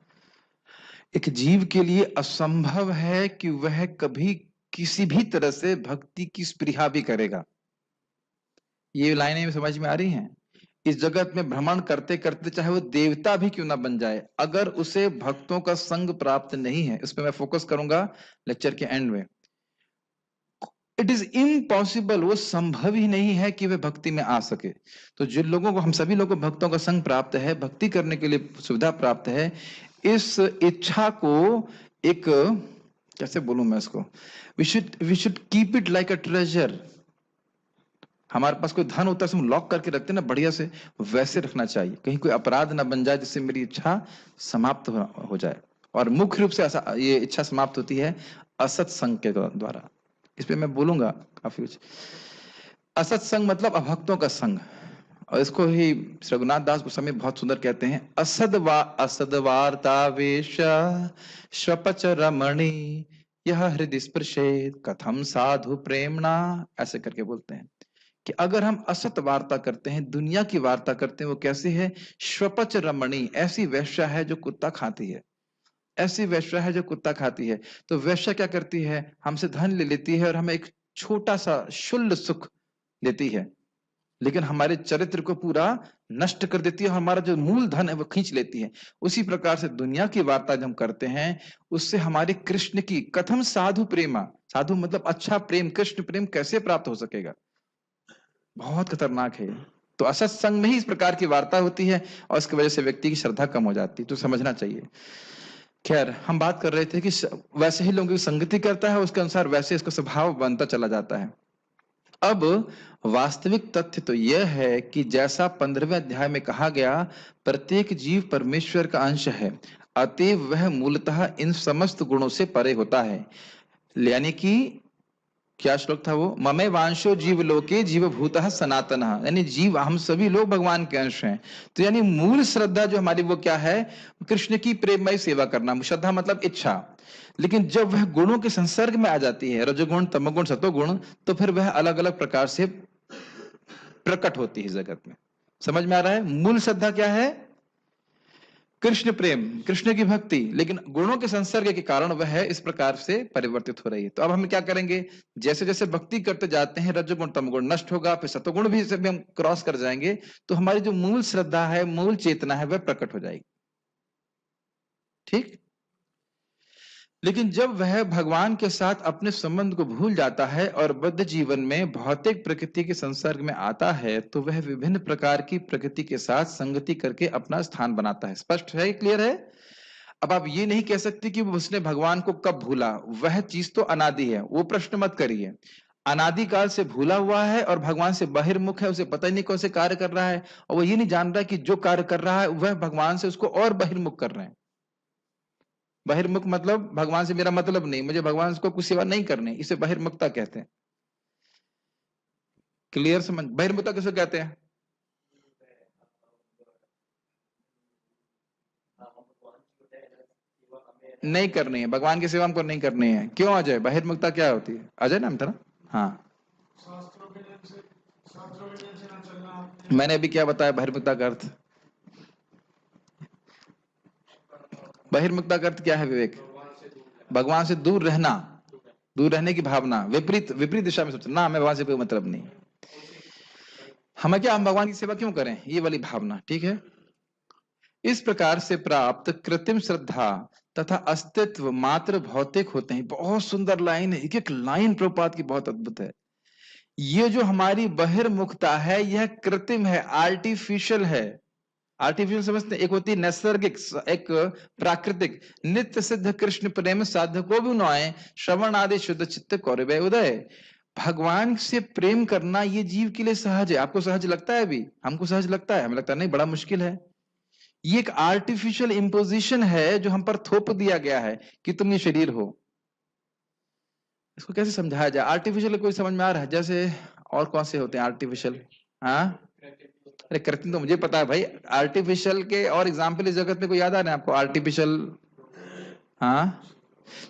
एक जीव के लिए असंभव है कि वह कभी किसी भी तरह से भक्ति की स्पृहा भी करेगा। ये लाइनें समझ में आ रही हैं? इस जगत में भ्रमण करते करते चाहे वो देवता भी क्यों ना बन जाए, अगर उसे भक्तों का संग प्राप्त नहीं है, इस पे मैं फोकस करूंगा लेक्चर के एंड में। इट इज इम्पॉसिबल, वो संभव ही नहीं है कि वे भक्ति में आ सके। तो जिन लोगों को, हम सभी लोगों को भक्तों का संग प्राप्त है, भक्ति करने के लिए सुविधा प्राप्त है, इस इच्छा को एक, कैसे बोलूं मैं इसको, we should keep it like a treasure. हमारे पास कोई धन होता है, हम लॉक करके रखते हैं ना बढ़िया से, वैसे रखना चाहिए, कहीं कोई अपराध ना बन जाए जिससे मेरी इच्छा समाप्त हो जाए। और मुख्य रूप से ये इच्छा समाप्त होती है असत संग के द्वारा। इस पे मैं बोलूंगा काफी कुछ। असत संग मतलब अभक्तों का संग, और इसको ही रघुनाथ दास गोस्वामी बहुत सुंदर कहते हैं, असदवार्तावेश स्वपच रमणी यह हृदय स्पृशेत कथम साधु प्रेमणा, ऐसे करके बोलते हैं कि अगर हम असत वार्ता करते हैं, दुनिया की वार्ता करते हैं, वो कैसी है? स्वपच रमणी, ऐसी वैश्या है जो कुत्ता खाती है, ऐसी वैश्या है जो कुत्ता खाती है। तो वैश्या क्या करती है? हमसे धन ले लेती है और हमें एक छोटा सा शुल्ल सुख देती है, लेकिन हमारे चरित्र को पूरा नष्ट कर देती है, हमारा जो मूल धन है वो खींच लेती है। उसी प्रकार से दुनिया की वार्ता जब हम करते हैं, उससे हमारे कृष्ण की कथम साधु प्रेमा, साधु मतलब अच्छा प्रेम, कृष्ण प्रेम कैसे प्राप्त हो सकेगा, बहुत खतरनाक है। तो असत्संग में ही इस प्रकार की वार्ता होती है और इसकी वजह से व्यक्ति की श्रद्धा कम हो जाती है, तो समझना चाहिए। खैर, हम बात कर रहे थे कि वैसे ही लोगों की संगति करता है, उसके अनुसार वैसे इसका स्वभाव बनता चला जाता है। अब वास्तविक तथ्य तो यह है कि जैसा 15वें अध्याय में कहा गया, प्रत्येक जीव परमेश्वर का अंश है, अतएव वह मूलतः इन समस्त गुणों से परे होता है। यानी कि क्या श्लोक था वो, ममे वांशो जीव लोके जीव भूतः सनातन, यानी जीव, हम सभी लोग भगवान के अंश हैं। तो यानी मूल श्रद्धा जो हमारी वो क्या है, कृष्ण की प्रेममय सेवा करना। श्रद्धा मतलब इच्छा। लेकिन जब वह गुणों के संसर्ग में आ जाती है, रजोगुण तमोगुण सतोगुण, तो फिर वह अलग अलग प्रकार से प्रकट होती है जगत में। समझ में आ रहा है? मूल श्रद्धा क्या है? कृष्ण प्रेम, कृष्ण की भक्ति, लेकिन गुणों के संसर्ग के कारण वह इस प्रकार से परिवर्तित हो रही है। तो अब हम क्या करेंगे, जैसे जैसे भक्ति करते जाते हैं, रजोगुण तमोगुण नष्ट होगा, फिर सतोगुण भी जब हम क्रॉस कर जाएंगे, तो हमारी जो मूल श्रद्धा है, मूल चेतना है, वह प्रकट हो जाएगी। ठीक। लेकिन जब वह भगवान के साथ अपने संबंध को भूल जाता है और बद्ध जीवन में भौतिक प्रकृति के संसर्ग में आता है, तो वह विभिन्न प्रकार की प्रकृति के साथ संगति करके अपना स्थान बनाता है। स्पष्ट है? क्लियर है? अब आप ये नहीं कह सकते कि उसने भगवान को कब भूला, वह चीज तो अनादि है, वो प्रश्न मत करिए। अनादिकाल से भूला हुआ है और भगवान से बहिर्मुख है, उसे पता ही नहीं कौन से कार्य कर रहा है, और वो ये नहीं जान रहा कि जो कार्य कर रहा है वह भगवान से उसको और बहिर्मुख कर रहे हैं। बहिर्मुख मतलब भगवान से मेरा मतलब नहीं, मुझे भगवान को कुछ सेवा नहीं करनी, इसे बहिर्मुखता कहते हैं। क्लियर समझ? बहिर्मुखता किसे कहते हैं? नहीं करनी है भगवान की सेवा, हमको नहीं करनी है। क्यों अजय? बहिर्मुखता क्या होती है? अजय नाम था ना? हाँ, मैंने अभी क्या बताया बहिर्मुखता का अर्थ? बहिर्मुखता का अर्थ क्या है विवेक? भगवान से दूर रहना, दूर रहने की भावना, विपरीत विपरीत दिशा में सोचना, हमें भगवान से कोई मतलब नहीं। हमें क्या, हम भगवान की सेवा क्यों करें, ये वाली भावना। ठीक है। इस प्रकार से प्राप्त कृत्रिम श्रद्धा तथा अस्तित्व मात्र भौतिक होते हैं। बहुत सुंदर लाइन है, एक एक लाइन प्रभुपाद की बहुत अद्भुत है। ये जो हमारी बहिर्मुखता है, यह कृत्रिम है, आर्टिफिशियल है। आर्टिफिशियल समझते हैं? एक होती है नैसर्गिक, एक प्राकृतिक। नित्य सिद्ध कृष्ण प्रेम साधको भी नोए, श्रवण आदि शुद्ध चित्त कौरवे उदय। भगवान से प्रेम करना ये जीव के लिए सहज है। आपको सहज लगता है? अभी हमको सहज लगता है, हमें लगता है नहीं, बड़ा मुश्किल है। ये एक आर्टिफिशियल इम्पोजिशन है जो हम पर थोप दिया गया है कि तुम ये शरीर हो। इसको कैसे समझाया जाए? आर्टिफिशियल कोई समझ में आ रहा है? जैसे और कौन से होते हैं आर्टिफिशियल? हाँ, अरे कृत्रिम तो मुझे पता है भाई, आर्टिफिशियल के और एग्जाम्पल इस जगत में कोई याद आ रहे हैं आपको? आर्टिफिशियल, हाँ,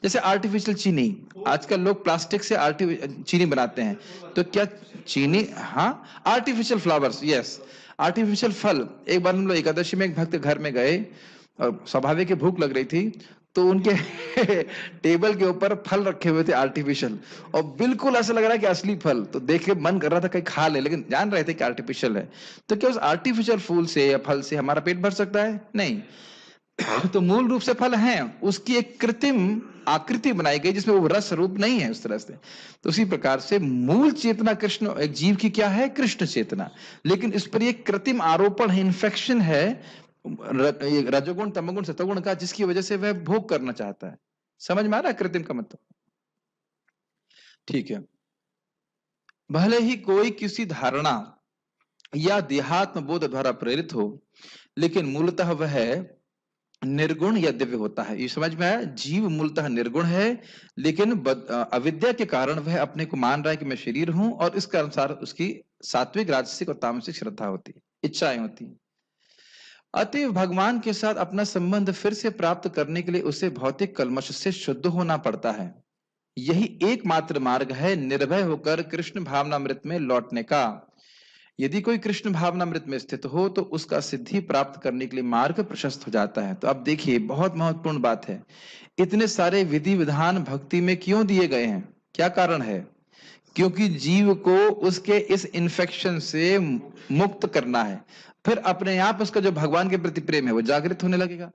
जैसे आर्टिफिशियल चीनी। आजकल लोग प्लास्टिक से चीनी बनाते हैं, तो क्या चीनी? हाँ, आर्टिफिशियल फ्लावर्स, यस, आर्टिफिशियल फल। एक बार हम लोग एकादशी में एक भक्त घर में गए और स्वाभाविक भूख लग रही थी, तो उनके टेबल के ऊपर फल रखे हुए थे आर्टिफिशियल, और बिल्कुल ऐसा लग रहा है कि असली फल। तो देख के मन कर रहा था कहीं खा ले, लेकिन जान रहे थे कि आर्टिफिशियल है। तो क्या उस आर्टिफिशियल फूल से या फल से हमारा पेट भर सकता है? नहीं। तो मूल रूप से फल हैं, उसकी एक कृत्रिम आकृति बनाई गई जिसमें वो रस रूप नहीं है उस तरह से। तो उसी प्रकार से मूल चेतना कृष्ण, एक जीव की क्या है? कृष्ण चेतना। लेकिन इस पर एक कृत्रिम आरोपण है, इन्फेक्शन है रजोगुण तमोगुण सतोगुण का, जिसकी वजह से वह भोग करना चाहता है। समझ में आ रहा है कृत्रिम का मतलब? ठीक है। भले ही कोई किसी धारणा या देहात्म बोध द्वारा प्रेरित हो, लेकिन मूलतः वह निर्गुण या दिव्य होता है। ये समझ में आया? जीव मूलतः निर्गुण है, लेकिन अविद्या के कारण वह अपने को मान रहा है कि मैं शरीर हूं, और इसके अनुसार उसकी सात्विक, राजसिक और तामसिक श्रद्धा होती है, इच्छाएं होती है। अतएव भगवान के साथ अपना संबंध फिर से प्राप्त करने के लिए उसे भौतिक कल्मश से शुद्ध होना पड़ता है। यही एकमात्र मार्ग है निर्भय होकर कृष्ण भावनामृत में लौटने का। यदि कोई कृष्ण भावनामृत में स्थित हो तो उसका सिद्धि प्राप्त करने के लिए मार्ग प्रशस्त हो जाता है। तो अब देखिए, बहुत महत्वपूर्ण बात है, इतने सारे विधि विधान भक्ति में क्यों दिए गए हैं? क्या कारण है? क्योंकि जीव को उसके इस इन्फेक्शन से मुक्त करना है। फिर अपने आप उसका जो भगवान के प्रति प्रेम है वो जागृत होने लगेगा।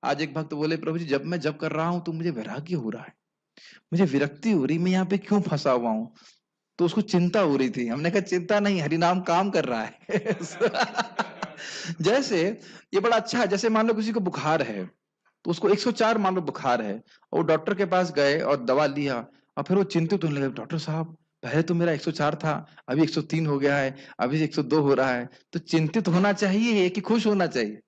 आज एक भक्त बोले, प्रभु जी जब मैं जब कर रहा हूं तो मुझे वैराग्य हो रहा है, मुझे विरक्ति हो रही, मैं यहाँ पे क्यों फंसा हुआ हूं। तो उसको चिंता हो रही थी। हमने कहा चिंता नहीं, हरिनाम काम कर रहा है। जैसे ये बड़ा अच्छा है, जैसे मान लो किसी को बुखार है तो उसको 104 मान लो बुखार है, और वो डॉक्टर के पास गए और दवा लिया, और फिर वो चिंतित होने लगे, डॉक्टर साहब पहले तो मेरा 104 था, अभी 103 हो गया है, अभी 102 हो रहा है। तो चिंतित होना चाहिए कि खुश होना चाहिए?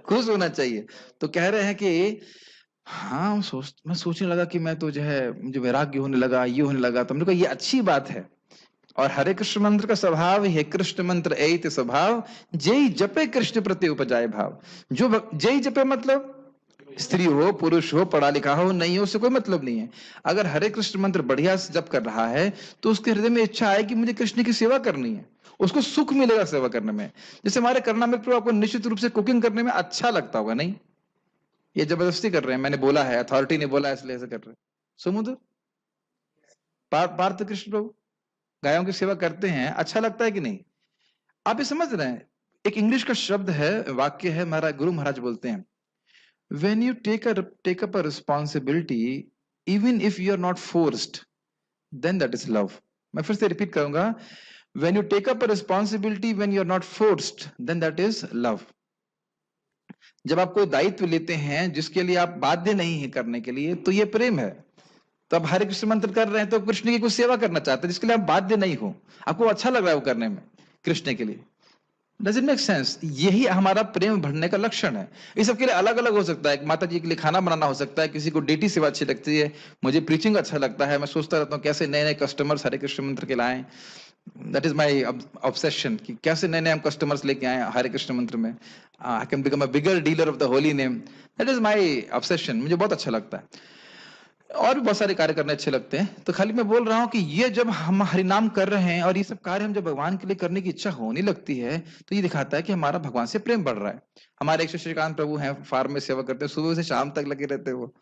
खुश होना चाहिए। तो कह रहे हैं कि हाँ, मैं सोचने लगा कि मैं तो जो है मुझे वैराग्य होने लगा, ये होने लगा। तो हमने कहा ये अच्छी बात है। और हरे कृष्ण मंत्र का स्वभाव है कृष्ण मंत्र एत स्वभाव, जय जपे कृष्ण प्रति उपजाए भाव। जो जय जपे मतलब स्त्री हो पुरुष हो पढ़ा लिखा हो नहीं हो, उससे कोई मतलब नहीं है। अगर हरे कृष्ण मंत्र बढ़िया से जप कर रहा है तो उसके हृदय में इच्छा है कि मुझे कृष्ण की सेवा करनी है, उसको सुख मिलेगा सेवा करने में। जैसे हमारे करना मित्र आपको निश्चित रूप से कुकिंग करने में अच्छा लगता होगा, नहीं? ये जबरदस्ती कर रहे हैं, मैंने बोला है, अथॉरिटी ने बोला इसलिए ऐसे कर रहे हैं। समुद्र पार्थ कृष्ण प्रभु गायों की सेवा करते हैं, अच्छा लगता है कि नहीं? आप ये समझ रहे हैं? एक इंग्लिश का शब्द है, वाक्य है, हमारा गुरु महाराज बोलते हैं, when you take up a responsibility even if you are not forced then that is love। मैं फिर से रिपीट करूंगा, when you take up a responsibility when you are not forced then that is love। जब आप कोई दायित्व लेते हैं जिसके लिए आप बाध्य नहीं है करने के लिए, तो ये प्रेम है। तो आप हरे कृष्ण मंत्र कर रहे हैं तो कृष्ण की कुछ सेवा करना चाहते हैं जिसके लिए आप बाध्य नहीं हो, आपको अच्छा लग रहा है वो करने में कृष्ण के लिए। Does it make sense? यही हमारा प्रेम बढ़ने का लक्षण है। इस सबके लिए अलग अलग हो सकता है, माता जी के लिए खाना बनाना हो सकता है, किसी को डेटी सेवा अच्छी लगती है, मुझे प्रीचिंग अच्छा लगता है, मैं सोचता रहता हूँ कैसे नए नए कस्टमर्स हरे कृष्ण मंत्र के लाएं। दैट इज माई ऑब्सेशन कि कैसे नए नए हम कस्टमर्स लेके आए हरे कृष्ण मंत्र में। I can become a bigger dealer of the holy name. That is my obsession, मुझे बहुत अच्छा लगता है। और भी बहुत सारे कार्य करने अच्छे लगते हैं। तो खाली मैं बोल रहा हूं कि ये जब हम हरिनाम कर रहे हैं और ये सब कार्य हम जब भगवान के लिए करने की इच्छा होने लगती है तो ये दिखाता है कि हमारा भगवान से प्रेम बढ़ रहा है। हमारे एक श्रीकांत प्रभु हैं, फार्म में सेवा करते हैं, सुबह से शाम तक लगे रहते हैं। वो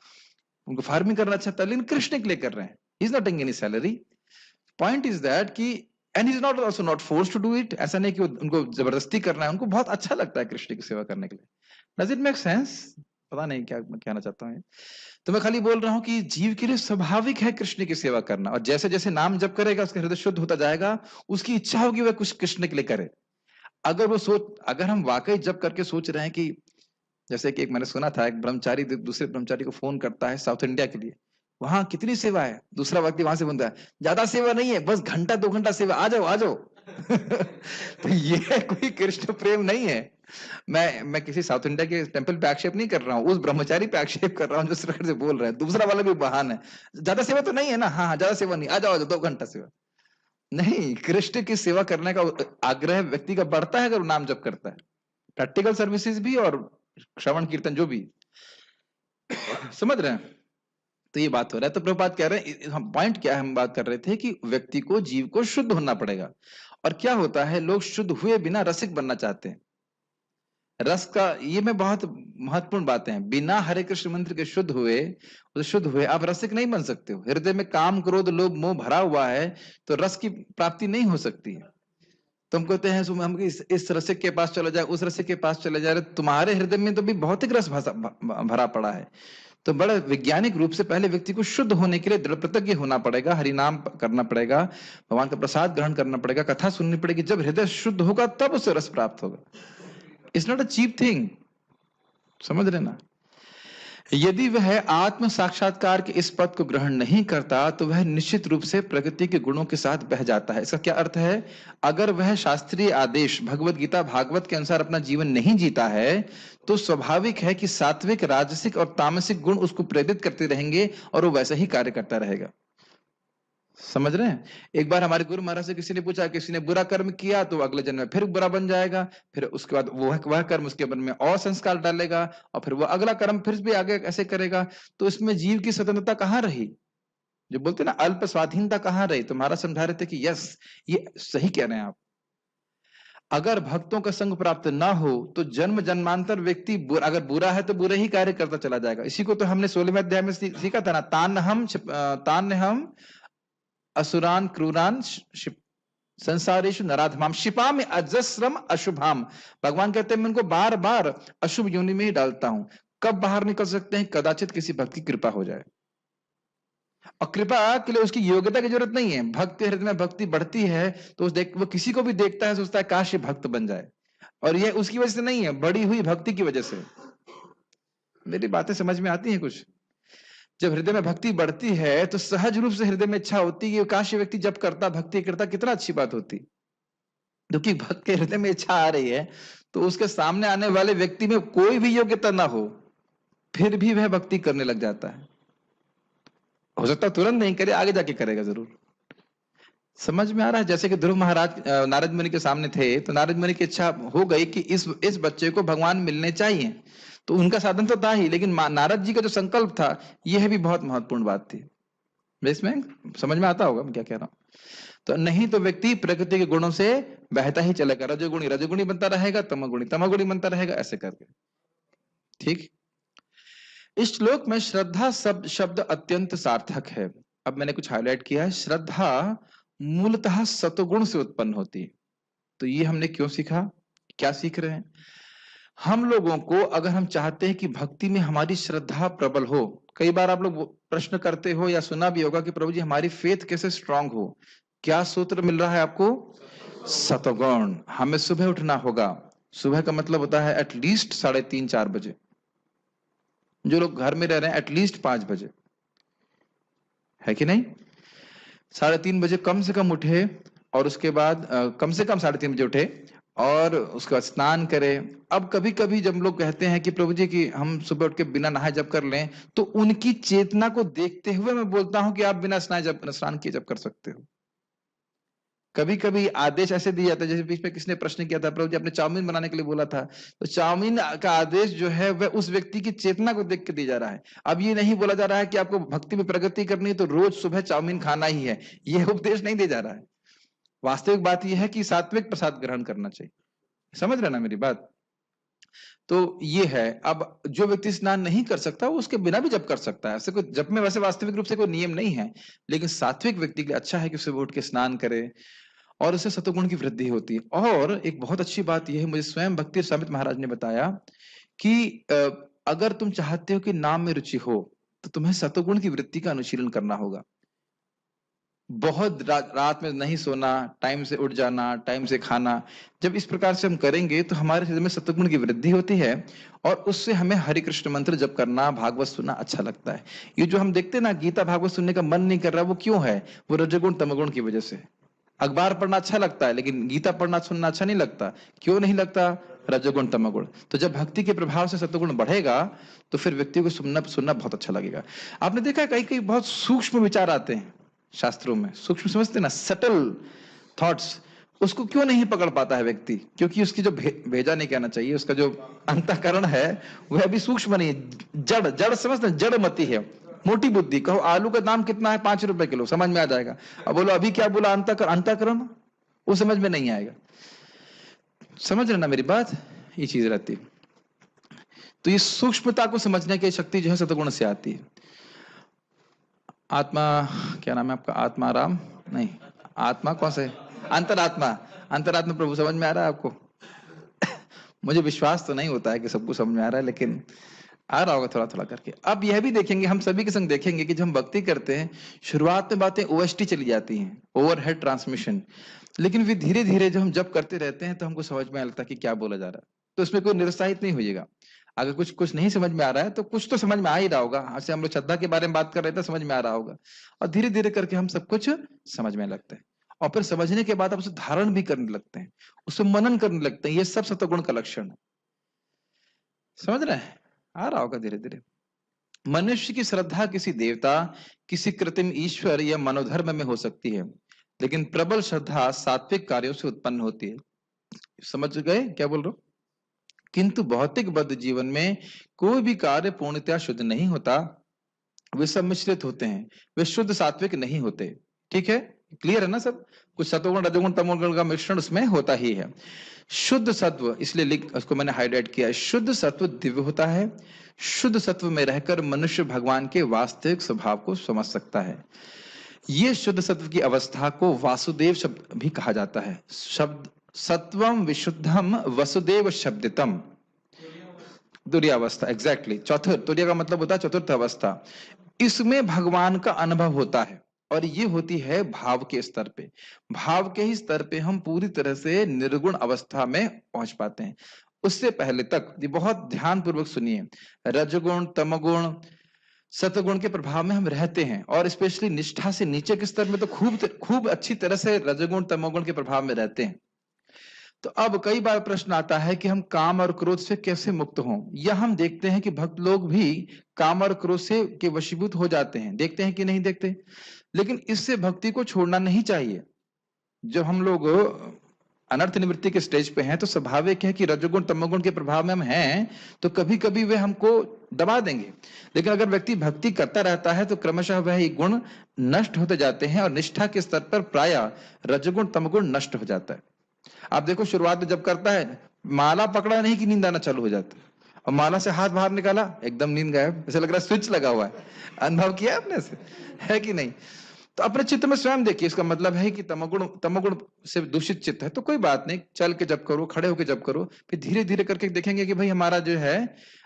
उनको फार्मिंग करना अच्छा था, लेकिन कृष्ण के लिए कर रहे हैं। Is not taking any salary. Point is that कि and is not also not force to do it. ऐसा नहीं कि उनको जबरदस्ती करना है, उनको बहुत अच्छा लगता है कृष्ण की सेवा करने के लिए। Does it make sense? पता नहीं क्या मैं कहना चाहता हूँ। तो मैं खाली बोल रहा हूं कि जीव के लिए स्वाभाविक है कृष्ण की सेवा करना, और जैसे जैसे नाम जप करेगा उसका हृदय शुद्ध होता जाएगा, उसकी इच्छा होगी वह कुछ कृष्ण के लिए करे। अगर हम वाकई जप करके सोच रहे हैं कि जैसे कि एक मैंने सुना था, एक ब्रह्मचारी दूसरे ब्रह्मचारी को फोन करता है साउथ इंडिया के लिए, वहां कितनी सेवा है, दूसरा व्यक्ति वहां से बोलता है ज्यादा सेवा नहीं है, बस घंटा 2 घंटा सेवा, आ जाओ आ जाओ। तो ये कोई कृष्ण प्रेम नहीं है। मैं किसी साउथ इंडिया के टेंपल पे आक्षेप नहीं कर रहा हूँ, उस ब्रह्मचारी पे आक्षेप कर रहा हूँ जो इस प्रकार से बोल रहे हैं। दूसरा वाला भी बहान है, ज्यादा सेवा तो नहीं है ना, हाँ ज्यादा सेवा नहीं, आ जाओ 2 घंटा सेवा नहीं। कृष्ण की सेवा करने का आग्रह व्यक्ति का बढ़ता है अगर वो नाम जप करता है, प्रैक्टिकल सर्विसेज भी और श्रवण कीर्तन जो भी। समझ रहे हैं? तो ये बात हो रहा है। तो प्रभुपाद कह रहे हैं, हम पॉइंट क्या है, हम बात कर रहे थे कि व्यक्ति को जीव को शुद्ध होना पड़ेगा। और क्या होता है, लोग शुद्ध हुए बिना रसिक बनना चाहते हैं। रस का ये में बहुत महत्वपूर्ण बातें हैं। बिना हरे कृष्ण मंत्र के शुद्ध हुए आप रसिक नहीं बन सकते हो। हृदय में काम क्रोध लोभ मोह भरा हुआ है तो रस की प्राप्ति नहीं हो सकती है। तुम कहते हैं हम इस रसिक के पास चले जाए, उस रसिक के पास चले जाए, तुम्हारे हृदय में तो भी भौतिक रस भरा पड़ा है। तो बड़ा वैज्ञानिक रूप से पहले व्यक्ति को शुद्ध होने के लिए दृढ़ प्रतिज्ञ होना पड़ेगा, हरिनाम करना पड़ेगा, भगवान का प्रसाद ग्रहण करना पड़ेगा, कथा सुननी पड़ेगी। जब हृदय शुद्ध होगा तब उसे रस प्राप्त होगा। It's not a cheap thing, समझ रहे ना? यदि वह आत्म साक्षात्कार के इस पद को ग्रहण नहीं करता तो वह निश्चित रूप से प्रकृति के गुणों के साथ बह जाता है। इसका क्या अर्थ है? अगर वह शास्त्रीय आदेश भगवत गीता भागवत के अनुसार अपना जीवन नहीं जीता है तो स्वाभाविक है कि सात्विक राजसिक और तामसिक गुण उसको प्रेरित करते रहेंगे और वो वैसा ही कार्य करता रहेगा। समझ रहे हैं? एक बार हमारे गुरु महाराज से किसी ने पूछा, किसी ने बुरा कर्म किया तो अगले जन्म में फिर बुरा बन जाएगा, फिर उसके बाद वह कर्म उसके मन में और संस्कार डालेगा और फिर वो अगला कर्म फिर भी आगे ऐसे करेगा। तो इसमें जीव की स्वतंत्रता कहाँ रही? जो बोलते ना अल्प स्वाधीनता कहाँ रही? तुम्हारा समझा रहे थे कि यस, ये सही कह रहे हैं आप। अगर भक्तों का संग प्राप्त ना हो तो जन्म जन्मांतर व्यक्ति अगर बुरा है तो बुरे ही कार्य करता चला जाएगा। इसी को तो हमने 16वें अध्याय में सीखा था ना, तान्य हम असुरान क्रूरान संसारेषु नराधमाम शिपामि अजस्रम अशुभाम। भगवान कहते हैं मैं उनको बार बार अशुभ योनि में ही डालता हूं। कब बाहर निकल सकते हैं? कदाचित किसी भक्त की कृपा हो जाए, और कृपा के लिए उसकी योग्यता की जरूरत नहीं है। भक्त के हृदय में भक्ति बढ़ती है तो वो किसी को भी देखता है, सोचता है काश ये भक्त बन जाए, और ये उसकी वजह से नहीं है, बड़ी हुई भक्ति की वजह से। मेरी बातें समझ में आती हैं कुछ? जब हृदय में भक्ति बढ़ती है तो सहज रूप से हृदय में इच्छा होती है कि काश ये व्यक्ति जब करता, भक्ति करता, कितना अच्छी बात होती। क्योंकि भक्त के हृदय में इच्छा आ रही है तो उसके सामने आने वाले व्यक्ति में कोई भी योग्यता ना हो, फिर भी वह भक्ति करने लग जाता है। हो सकता तुरंत नहीं करे, आगे जाके करेगा जरूर। समझ में आ रहा है? जैसे कि ध्रुव महाराज नारद मुनि के सामने थे, तो नारद मुनि की इच्छा हो गई कि इस बच्चे को भगवान मिलने चाहिए, तो उनका साधन तो था ही, लेकिन नारद जी का जो संकल्प था यह भी बहुत महत्वपूर्ण बात थी। इसमें समझ में आता होगा मैं क्या कह रहा हूं? तो नहीं तो व्यक्ति प्रकृति के गुणों से बहता ही चलेगा, रजोगुणी रजोगुणी बनता रहेगा, तमोगुणी तमोगुणी बनता रहेगा, ऐसे करके। ठीक। इस श्लोक में श्रद्धा शब्द अत्यंत सार्थक है। अब मैंने कुछ हाईलाइट किया है। श्रद्धा मूलतः सतोगुण से उत्पन्न होती है। तो ये हमने क्यों सीखा, क्या सीख रहे हैं हम लोगों को? अगर हम चाहते हैं कि भक्ति में हमारी श्रद्धा प्रबल हो, कई बार आप लोग प्रश्न करते हो या सुना भी होगा कि प्रभु जी हमारी फेथ कैसे स्ट्रांग हो, क्या सूत्र मिल रहा है आपको? सतोगुण। हमें सुबह उठना होगा। सुबह का मतलब होता है एटलीस्ट 3:30-4 बजे। जो लोग घर में रह रहे हैं एटलीस्ट 5 बजे, है कि नहीं? 3:30 बजे कम से कम उठे, और उसके बाद कम से कम 3:30 बजे उठे और उसके बाद स्नान करें। अब कभी कभी जब लोग कहते हैं कि प्रभु जी कि हम सुबह उठ के बिना नहाए जब कर लें, तो उनकी चेतना को देखते हुए मैं बोलता हूं कि आप बिना स्नान किए जब कर सकते हो। कभी कभी आदेश ऐसे दिया जाता है, जैसे बीच में किसने प्रश्न किया था, प्रभु जी आपने चाउमीन बनाने के लिए बोला था, तो चाउमीन का आदेश जो है वह उस व्यक्ति की चेतना को देख के दिया जा रहा है। अब ये नहीं बोला जा रहा है कि आपको भक्ति में प्रगति करनी है तो रोज सुबह चाउमीन खाना ही है, यह उपदेश नहीं दिया जा रहा है। वास्तविक बात यह है कि सात्विक प्रसाद ग्रहण करना चाहिए। समझ रहे ना मेरी बात? तो ये है। अब जो व्यक्ति स्नान नहीं कर सकता वो उसके बिना भी जप कर सकता है, ऐसे कोई जप में वैसे वास्तविक रूप से कोई नियम नहीं है, लेकिन सात्विक व्यक्ति के लिए अच्छा है कि सुबह उठ के स्नान करे, और उससे सतोगुण की वृद्धि होती है। और एक बहुत अच्छी बात यह है, मुझे स्वयं भक्ति स्वामित्व महाराज ने बताया कि अगर तुम चाहते हो कि नाम में रुचि हो तो तुम्हें सतोगुण की वृत्ति का अनुशीलन करना होगा। बहुत रात में नहीं सोना, टाइम से उठ जाना, टाइम से खाना, जब इस प्रकार से हम करेंगे तो हमारे हृदय में सतोगुण की वृद्धि होती है, और उससे हमें हरि कृष्ण मंत्र जप करना, भागवत सुनना अच्छा लगता है। ये जो हम देखते हैं ना, गीता भागवत सुनने का मन नहीं कर रहा, वो क्यों है? वो रजोगुण तमोगुण की वजह से। अखबार पढ़ना अच्छा लगता है लेकिन गीता पढ़ना सुनना अच्छा नहीं लगता। क्यों नहीं लगता? रजोगुण तमोगुण। तो जब भक्ति के प्रभाव से सतोगुण बढ़ेगा तो फिर व्यक्ति को सुनना बहुत अच्छा लगेगा। आपने देखा है कहीं कहीं बहुत सूक्ष्म विचार आते हैं शास्त्रों में, सूक्ष्म समझते ना, सटल थॉट्स, उसको क्यों नहीं पकड़ पाता है व्यक्ति? क्योंकि उसकी जो भेजा नहीं कहना चाहिए, उसका जो अंतःकरण है वह अभी सूक्ष्म नहीं है, जड़ समझते, जड़ मती है, मोटी बुद्धि। कहो आलू का दाम कितना है? 5 रुपए किलो, समझ में आ जाएगा। अब बोलो अभी क्या बोला? अंतःकरण, वो समझ में नहीं आएगा। समझ रहे ना मेरी बात? ये चीज रहती है। तो ये सूक्ष्मता को समझने की शक्ति जो है सतगुण से आती है। आत्मा, क्या नाम है आपका? आत्माराम नहीं, आत्मा कौन से? अंतरात्मा। अंतरात्मा प्रभु समझ में आ रहा है आपको? मुझे विश्वास तो नहीं होता है कि सबको समझ में आ रहा है, लेकिन आ रहा होगा थोड़ा थोड़ा करके। अब यह भी देखेंगे, हम सभी के संग देखेंगे कि जब हम भक्ति करते हैं शुरुआत में बातें ओएसटी चली जाती हैं, ओवरहेड ट्रांसमिशन, लेकिन फिर धीरे धीरे जब हम जब करते रहते हैं तो हमको समझ में लगता है कि क्या बोला जा रहा है। तो उसमें कोई निरुत्साहित नहीं होइएगा। अगर कुछ नहीं समझ में आ रहा है तो कुछ तो समझ में आ ही रहा होगा। ऐसे हम लोग श्रद्धा के बारे में बात कर रहे थे, समझ में आ रहा होगा, और धीरे धीरे करके हम सब कुछ समझ में लगते हैं, और फिर समझने के बाद आप उसे धारण भी करने लगते हैं, उसे मनन करने लगते हैं। ये सब सत्वगुण का लक्षण है। समझ रहे हैं? आ रहा होगा धीरे धीरे। मनुष्य की श्रद्धा किसी देवता, किसी कृत्रिम ईश्वर या मनोधर्म में हो सकती है, लेकिन प्रबल श्रद्धा सात्विक कार्यों से उत्पन्न होती है। समझ गए क्या बोल रहा हूं? किंतु भौतिक बद्ध जीवन में कोई भी कार्य पूर्णतया शुद्ध नहीं होता, वे सब मिश्रित होते हैं, वे शुद्ध सात्विक नहीं होते। ठीक है, क्लियर है ना सब? कुछ सतोगुण रजोगुण तमोगुण का मिश्रण उसमें होता ही है। शुद्ध सत्व, इसलिए उसको मैंने हाईलाइट किया, शुद्ध सत्व दिव्य होता है। शुद्ध सत्व में रहकर मनुष्य भगवान के वास्तविक स्वभाव को समझ सकता है। ये शुद्ध सत्व की अवस्था को वासुदेव शब्द भी कहा जाता है। शब्द सत्वम विशुद्धम वसुदेव शब्दितम, तुरीयावस्था, एग्जैक्टली चौथुर्थ, तुरीय का मतलब होता है चतुर्थ अवस्था। इसमें भगवान का अनुभव होता है और ये होती है भाव के स्तर पे। भाव के ही स्तर पे हम पूरी तरह से निर्गुण अवस्था में पहुंच पाते हैं। उससे पहले तक ये बहुत ध्यान पूर्वक सुनिए, रजगुण तमगुण सतगुण के प्रभाव में हम रहते हैं, और स्पेशली निष्ठा से नीचे के स्तर में तो खूब अच्छी तरह से रजगुण तमोगुण के प्रभाव में रहते हैं। तो अब कई बार प्रश्न आता है कि हम काम और क्रोध से कैसे मुक्त हों, या हम देखते हैं कि भक्त लोग भी काम और क्रोध से के वशीभूत हो जाते हैं, देखते हैं कि नहीं देखते। लेकिन इससे भक्ति को छोड़ना नहीं चाहिए। जब हम लोग अनर्थ निवृत्ति के स्टेज पे हैं तो स्वाभाविक है कि रजोगुण तमोगुण के प्रभाव में हम हैं, तो कभी कभी वे हमको दबा देंगे। लेकिन अगर व्यक्ति भक्ति करता रहता है तो क्रमशः वह गुण नष्ट होते जाते हैं और निष्ठा के स्तर पर प्रायः रजोगुण तमोगुण नष्ट हो जाता है। आप देखो शुरुआत में जब करता है, माला पकड़ा नहीं कि नींद आना चालू हो जाता, और माला से हाथ बाहर निकाला एकदम नींद गायब, ऐसा लग रहा है स्विच लगा हुआ है। अनुभव किया आपने से, है कि नहीं? तो अपने चित्त में स्वयं देखिए, इसका मतलब है कि तमोगुण से दूषित चित्त है तो कोई बात नहीं, चल के जब करो, खड़े होके जब करो, फिर धीरे धीरे करके देखेंगे कि भाई हमारा जो है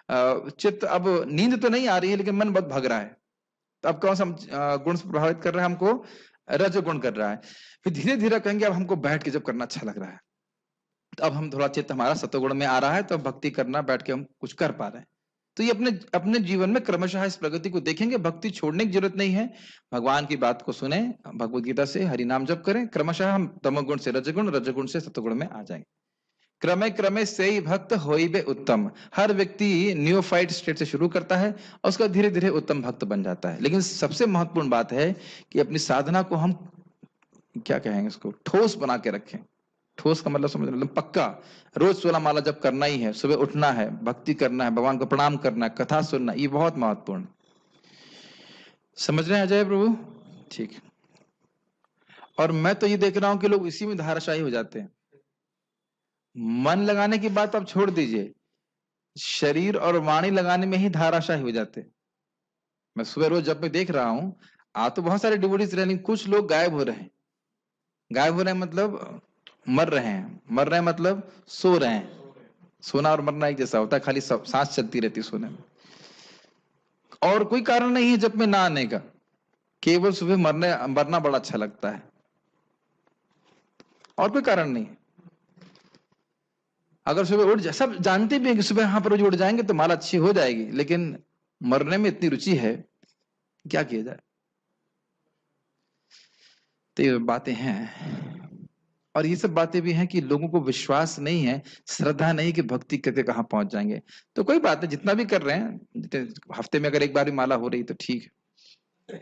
चित्त, अब नींद तो नहीं आ रही है लेकिन मन बहुत भग रहा है। तो अब कौन सा गुण से प्रभावित कर रहा है हमको? रजोगुण कर रहा है। फिर धीरे धीरे कहेंगे अब हमको बैठ के जब करना अच्छा लग रहा है, तो अब हम थोड़ा चित्त हमारा सतोगुण में आ रहा है, तो भक्ति करना बैठ के हम कुछ कर पा रहे हैं। तो ये अपने अपने जीवन में क्रमशः इस प्रगति को देखेंगे। भक्ति छोड़ने की जरूरत नहीं है, भगवान की बात को सुने, भगवत गीता से हरि नाम जप करें, क्रमशः हम तमोगुण से रजगुण, रजगुण से सतोगुण में आ जाएंगे। क्रमे क्रमे से ही भक्त होइबे उत्तम। हर व्यक्ति न्यूफाइट स्टेट से शुरू करता है और उसका धीरे धीरे उत्तम भक्त बन जाता है। लेकिन सबसे महत्वपूर्ण बात है कि अपनी साधना को हम क्या कहेंगे, इसको ठोस बना के रखें। ठोस का मतलब समझ, मतलब पक्का। रोज 16 माला जब करना ही है, सुबह उठना है, भक्ति करना है, भगवान को प्रणाम करना है, कथा सुनना, ये बहुत महत्वपूर्ण। समझ रहे हैं अजय प्रभु? ठीक। और मैं तो ये देख रहा हूं कि लोग इसी में धाराशाही हो जाते हैं। मन लगाने की बात आप छोड़ दीजिए, शरीर और वाणी लगाने में ही धाराशाही हो जाते हैं। मैं सुबह रोज जब मैं देख रहा हूं, आप तो बहुत सारे डिवोटीज रहे, लेकिन कुछ लोग गायब हो रहे हैं। गायब हो रहे हैं मतलब मर रहे हैं, मर रहे हैं मतलब सो रहे हैं। सोना और मरना एक जैसा होता है, खाली सांस चलती रहती सोने में, और कोई कारण नहीं है जब में ना आने का, केवल सुबह मरना बड़ा अच्छा लगता है, और कोई कारण नहीं है। अगर सुबह उठ सब जानते भी हैं कि सुबह यहाँ पर रोज उठ जाएंगे तो माला अच्छी हो जाएगी, लेकिन मरने में इतनी रुचि है, क्या किया जाए? तो ये बातें हैं, और ये सब बातें भी हैं कि लोगों को विश्वास नहीं है, श्रद्धा नहीं कि भक्ति करके कहाँ पहुंच जाएंगे। तो कोई बात नहीं, जितना भी कर रहे हैं, हफ्ते में अगर एक बार भी माला हो रही तो ठीक है।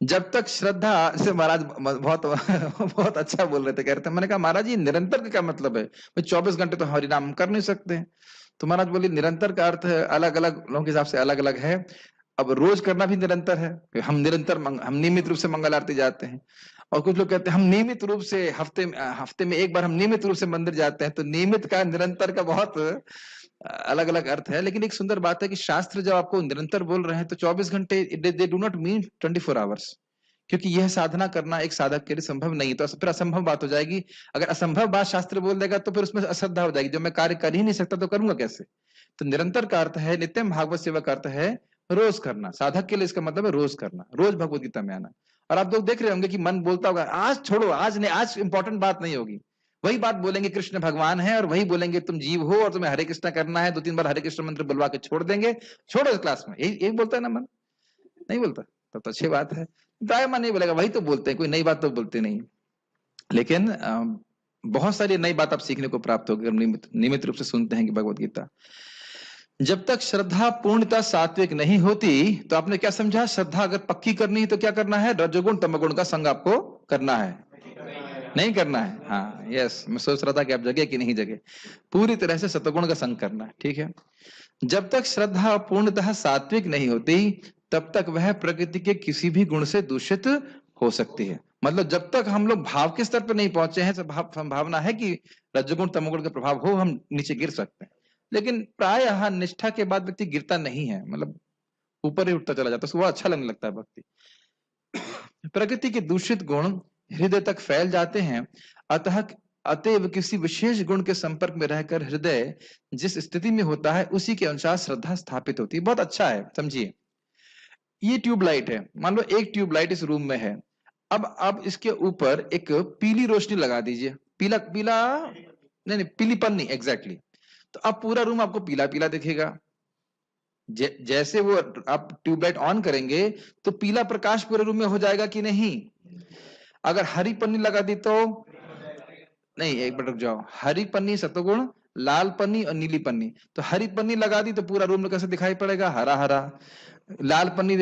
जब तक श्रद्धा से, महाराज बहुत बहुत अच्छा बोल रहे थे, कह रहे थे, मैंने कहा महाराज जी निरंतर का क्या मतलब है? भाई 24 घंटे तो हरि नाम कर नहीं सकते हैं। तो महाराज बोले निरंतर का अर्थ अलग अलग लोगों के हिसाब से अलग अलग है। अब रोज करना भी निरंतर है, हम नियमित रूप से मंगल आरती जाते हैं, और कुछ लोग कहते हैं हम नियमित रूप से हफ्ते में एक बार हम नियमित रूप से मंदिर जाते हैं। तो नियमित का निरंतर का बहुत अलग अलग अर्थ है। लेकिन एक सुंदर बात है कि शास्त्र जब आपको निरंतर बोल रहे हैं तो 24 घंटे, they do not mean 24 hours, क्योंकि यह साधना करना एक साधक के लिए संभव नहीं। तो फिर असंभव बात हो जाएगी। अगर असंभव बात शास्त्र बोल देगा तो फिर उसमें अश्रद्धा हो जाएगी, जो मैं कार्य कर ही नहीं सकता तो करूंगा कैसे? तो निरंतर का अर्थ है, नित्यम भागवत सेवा का अर्थ है रोज करना। साधक के लिए इसका मतलब है रोज करना, रोज भगवत गीता में आना। और आप लोग देख रहे होंगे कि मन बोलता होगा आज छोड़ो, आज नहीं, आज इंपॉर्टेंट बात नहीं होगी, वही बात बोलेंगे कृष्ण भगवान है, और वही बोलेंगे तुम जीव हो और तुम्हें हरे कृष्ण करना है। 2-3 बार हरे कृष्ण मंत्र बुलवा के छोड़ देंगे, छोड़ो क्लास में, यही बोलता है ना मन? नहीं बोलता? तब तो अच्छी बात है। दाया मन नहीं बोलेगा, वही तो बोलते हैं, कोई नई बात तो बोलते नहीं। लेकिन बहुत सारी नई बात आप सीखने को प्राप्त होगी नियमित रूप से सुनते हैं कि भगवत गीता। जब तक श्रद्धा पूर्णता सात्विक नहीं होती, तो आपने क्या समझा? श्रद्धा अगर पक्की करनी है तो क्या करना है? रजोगुण तमोगुण का संग आपको करना है, नहीं करना है? हाँ, यस। मैं सोच रहा था कि आप जगे कि नहीं जगे। पूरी तरह से सतोगुण का संग करना है, ठीक है। जब तक श्रद्धा पूर्णतः सात्विक नहीं होती, तब तक वह प्रकृति के किसी भी गुण से दूषित हो सकती है। मतलब जब तक हम लोग भाव के स्तर पर नहीं पहुंचे हैं, संभावना है कि रजोगुण तमोगुण का प्रभाव हो, हम नीचे गिर सकते हैं। लेकिन प्रायः निष्ठा के बाद व्यक्ति गिरता नहीं है, मतलब ऊपर ही उठता चला जाता है, उसको अच्छा लगने लगता है भक्ति। प्रकृति के दूषित गुण हृदय तक फैल जाते हैं, अतएव किसी विशेष गुण के संपर्क में रहकर हृदय जिस स्थिति में होता है उसी के अनुसार श्रद्धा स्थापित होती है। बहुत अच्छा है, समझिए। ये ट्यूबलाइट है, मान लो एक ट्यूबलाइट इस रूम में है। अब आप इसके ऊपर एक पीली रोशनी लगा दीजिए, पीला पीला नहीं, पीलीपन नहीं, एग्जैक्टली। तो अब पूरा रूम आपको पीला पीला दिखेगा। जैसे वो आप ट्यूबलाइट ऑन करेंगे तो पीला प्रकाश पूरे रूम में हो जाएगा कि नहीं? अगर हरी पन्नी लगा दी तो नहीं, एक मिनट रुक जाओ। हरी पन्नी सतोगुण, लाल पन्नी और नीली पन्नी। तो हरी पन्नी लगा दी तो पूरा रूम में कैसे दिखाई पड़ेगा? हरा हरा। लाल पन्नी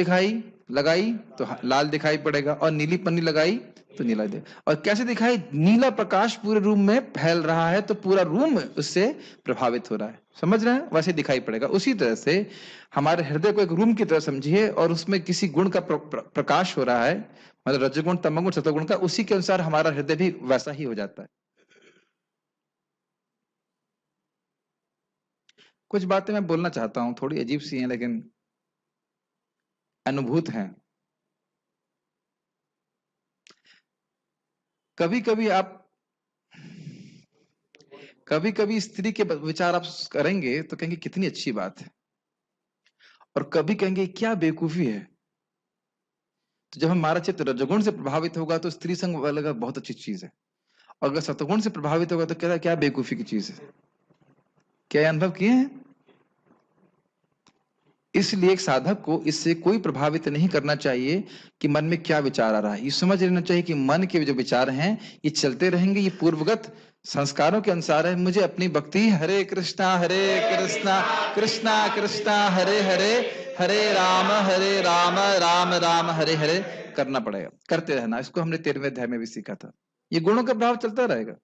लगाई तो लाल दिखाई पड़ेगा, और नीली पन्नी लगाई तो नीला दे। और कैसे दिखाई? नीला प्रकाश पूरे रूम में फैल रहा है तो पूरा रूम उससे प्रभावित हो रहा है। समझ रहे हैं? वैसे दिखाई पड़ेगा। उसी तरह से हमारे हृदय को एक रूम की तरह समझिए, और उसमें किसी गुण का प्रकाश हो रहा है, मतलब रजोगुण, तमोगुण, सतोगुण का, उसी के अनुसार हमारा हृदय भी वैसा ही हो जाता है। कुछ बातें मैं बोलना चाहता हूं, थोड़ी अजीब सी हैं लेकिन अनुभूत हैं। कभी कभी स्त्री के विचार आप करेंगे तो कहेंगे कितनी अच्छी बात है, और कभी कहेंगे क्या बेवकूफी है। तो जब हमारा चित्त रजोगुण से प्रभावित होगा तो स्त्री संग वाला बहुत अच्छी चीज है, और अगर सतोगुण से प्रभावित होगा तो कहता क्या बेवकूफी की चीज है। क्या अनुभव किए हैं? इसलिए एक साधक को इससे कोई प्रभावित नहीं करना चाहिए कि मन में क्या विचार आ रहा है। ये समझ लेना चाहिए कि मन के जो विचार हैं ये चलते रहेंगे, ये पूर्वगत संस्कारों के अनुसार है। मुझे अपनी भक्ति हरे कृष्णा कृष्णा कृष्णा हरे हरे, हरे राम राम राम हरे हरे करना पड़ेगा, करते रहना। इसको हमने 13वें अध्याय में भी सीखा था। ये गुणों का प्रभाव चलता रहेगा।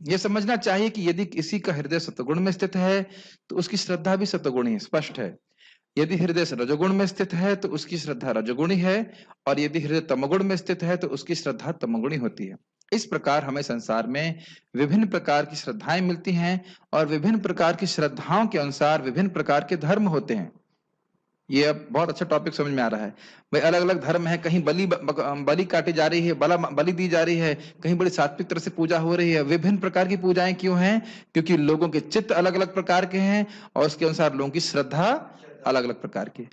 यह समझना चाहिए कि यदि किसी का हृदय सतगुण में स्थित है तो उसकी श्रद्धा भी सतगुणी है, स्पष्ट है। यदि हृदय रजोगुण में स्थित है तो उसकी श्रद्धा रजोगुणी है, और यदि हृदय तमोगुण में स्थित है तो उसकी श्रद्धा तमोगुणी होती है। इस प्रकार हमें संसार में विभिन्न प्रकार की श्रद्धाएं मिलती हैं, और विभिन्न प्रकार की श्रद्धाओं के अनुसार विभिन्न प्रकार के धर्म होते हैं। ये अब बहुत अच्छा टॉपिक समझ में आ रहा है भाई। अलग अलग धर्म है, कहीं बलि काटी जा रही है, बलि दी जा रही है, कहीं बड़ी सात्विक तरह से पूजा हो रही है। विभिन्न प्रकार की पूजाएं क्यों हैं? क्योंकि लोगों के चित्त अलग अलग प्रकार के हैं, और उसके अनुसार लोगों की श्रद्धा अलग अलग प्रकार की।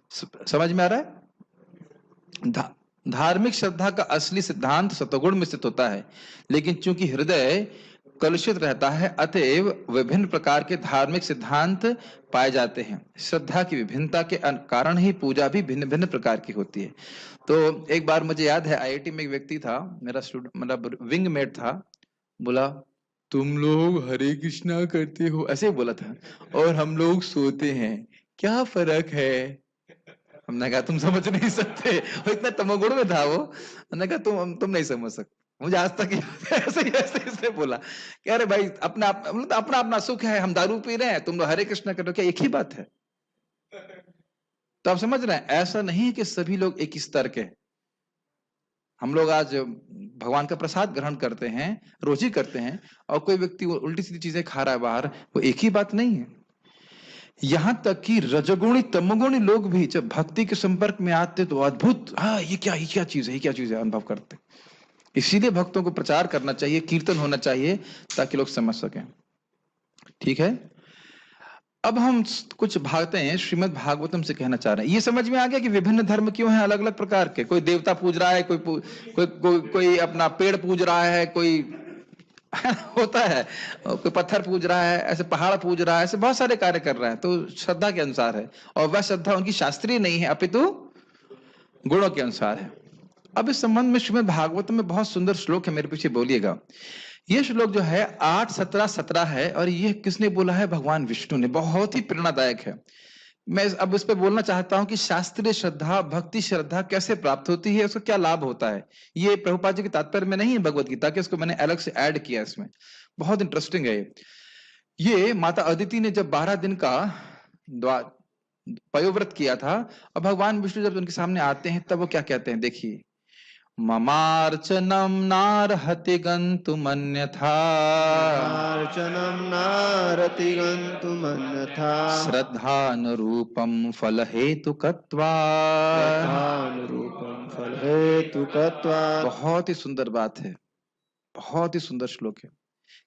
समझ में आ रहा है? धार्मिक श्रद्धा का असली सिद्धांत सतोगुण में स्थित होता है, लेकिन चूंकि हृदय कलुषित रहता है अतएव विभिन्न प्रकार के धार्मिक सिद्धांत पाए जाते हैं। श्रद्धा की विभिन्नता के कारण ही पूजा भी भिन्न भिन्न प्रकार की होती है। तो एक बार मुझे याद है, आईआईटी में एक व्यक्ति था, मेरा स्टूडेंट, मतलब विंग मेट था, बोला तुम लोग हरे कृष्णा करते हो, ऐसे ही बोला था, और हम लोग सोते हैं, क्या फर्क है? हमने कहा तुम समझ नहीं सकते। वो इतना तमोगुण में था वो। हमने कहा तुम नहीं समझ सकते। मुझे आज तक ऐसे बोला कि अरे भाई अपना अपना सुख है, हम दारू पी रहे हैं, तुम लोग हरे कृष्णा कर रहे हो, क्या एक ही बात है? तो आप समझ रहे हैं, ऐसा नहीं कि सभी लोग एक ही स्तर के। हम लोग आज भगवान का प्रसाद ग्रहण करते हैं, रोज ही करते हैं, और कोई व्यक्ति उल्टी सीधी चीजें खा रहा है बाहर, वो एक ही बात नहीं है। यहां तक कि रजोगुणी तमोगुणी लोग भी जब भक्ति के संपर्क में आते तो अद्भुत, हाँ ये क्या चीज है अनुभव करते। इसीलिए भक्तों को प्रचार करना चाहिए, कीर्तन होना चाहिए, ताकि लोग समझ सकें। ठीक है, अब हम कुछ भागते श्रीमद् भागवतम से कहना चाह रहे हैं। ये समझ में आ गया कि विभिन्न धर्म क्यों हैं, अलग अलग प्रकार के। कोई देवता पूज रहा है, कोई अपना पेड़ पूज रहा है, कोई होता है, कोई पत्थर पूज रहा है, ऐसे पहाड़ पूज रहा है, ऐसे बहुत सारे कार्य कर रहा है। तो श्रद्धा के अनुसार है, और वह श्रद्धा उनकी शास्त्रीय नहीं है, अपितु गुणों के अनुसार है। अब इस संबंध में श्रीमद् भागवत में बहुत सुंदर श्लोक है, मेरे पीछे बोलिएगा। ये श्लोक जो है 8, 17, 17 है, और ये किसने बोला है? भगवान विष्णु ने। बहुत ही प्रेरणादायक है। मैं अब इस पे बोलना चाहता हूं कि शास्त्रीय श्रद्धा, भक्ति श्रद्धा कैसे प्राप्त होती है, उसका क्या लाभ होता है। ये प्रभुपाद जी के तात्पर्य में नहीं है भगवत गीता के, इसको मैंने अलग से ऐड किया इसमें। बहुत इंटरेस्टिंग है ये। माता अदिति ने जब 12 दिन का पयोव्रत किया था, और भगवान विष्णु जब उनके सामने आते हैं तब वो क्या कहते हैं, देखिए। ममार्चनम नार्हति गन्तुमन्यथा अर्चनं नारति गन्तुमन्यथा श्रद्धानुरूपम फलहेतुकत्वात्। श्रद्धानुरूपं फलहेतुकत्वात्। बहुत ही सुंदर बात है, बहुत ही सुंदर श्लोक है।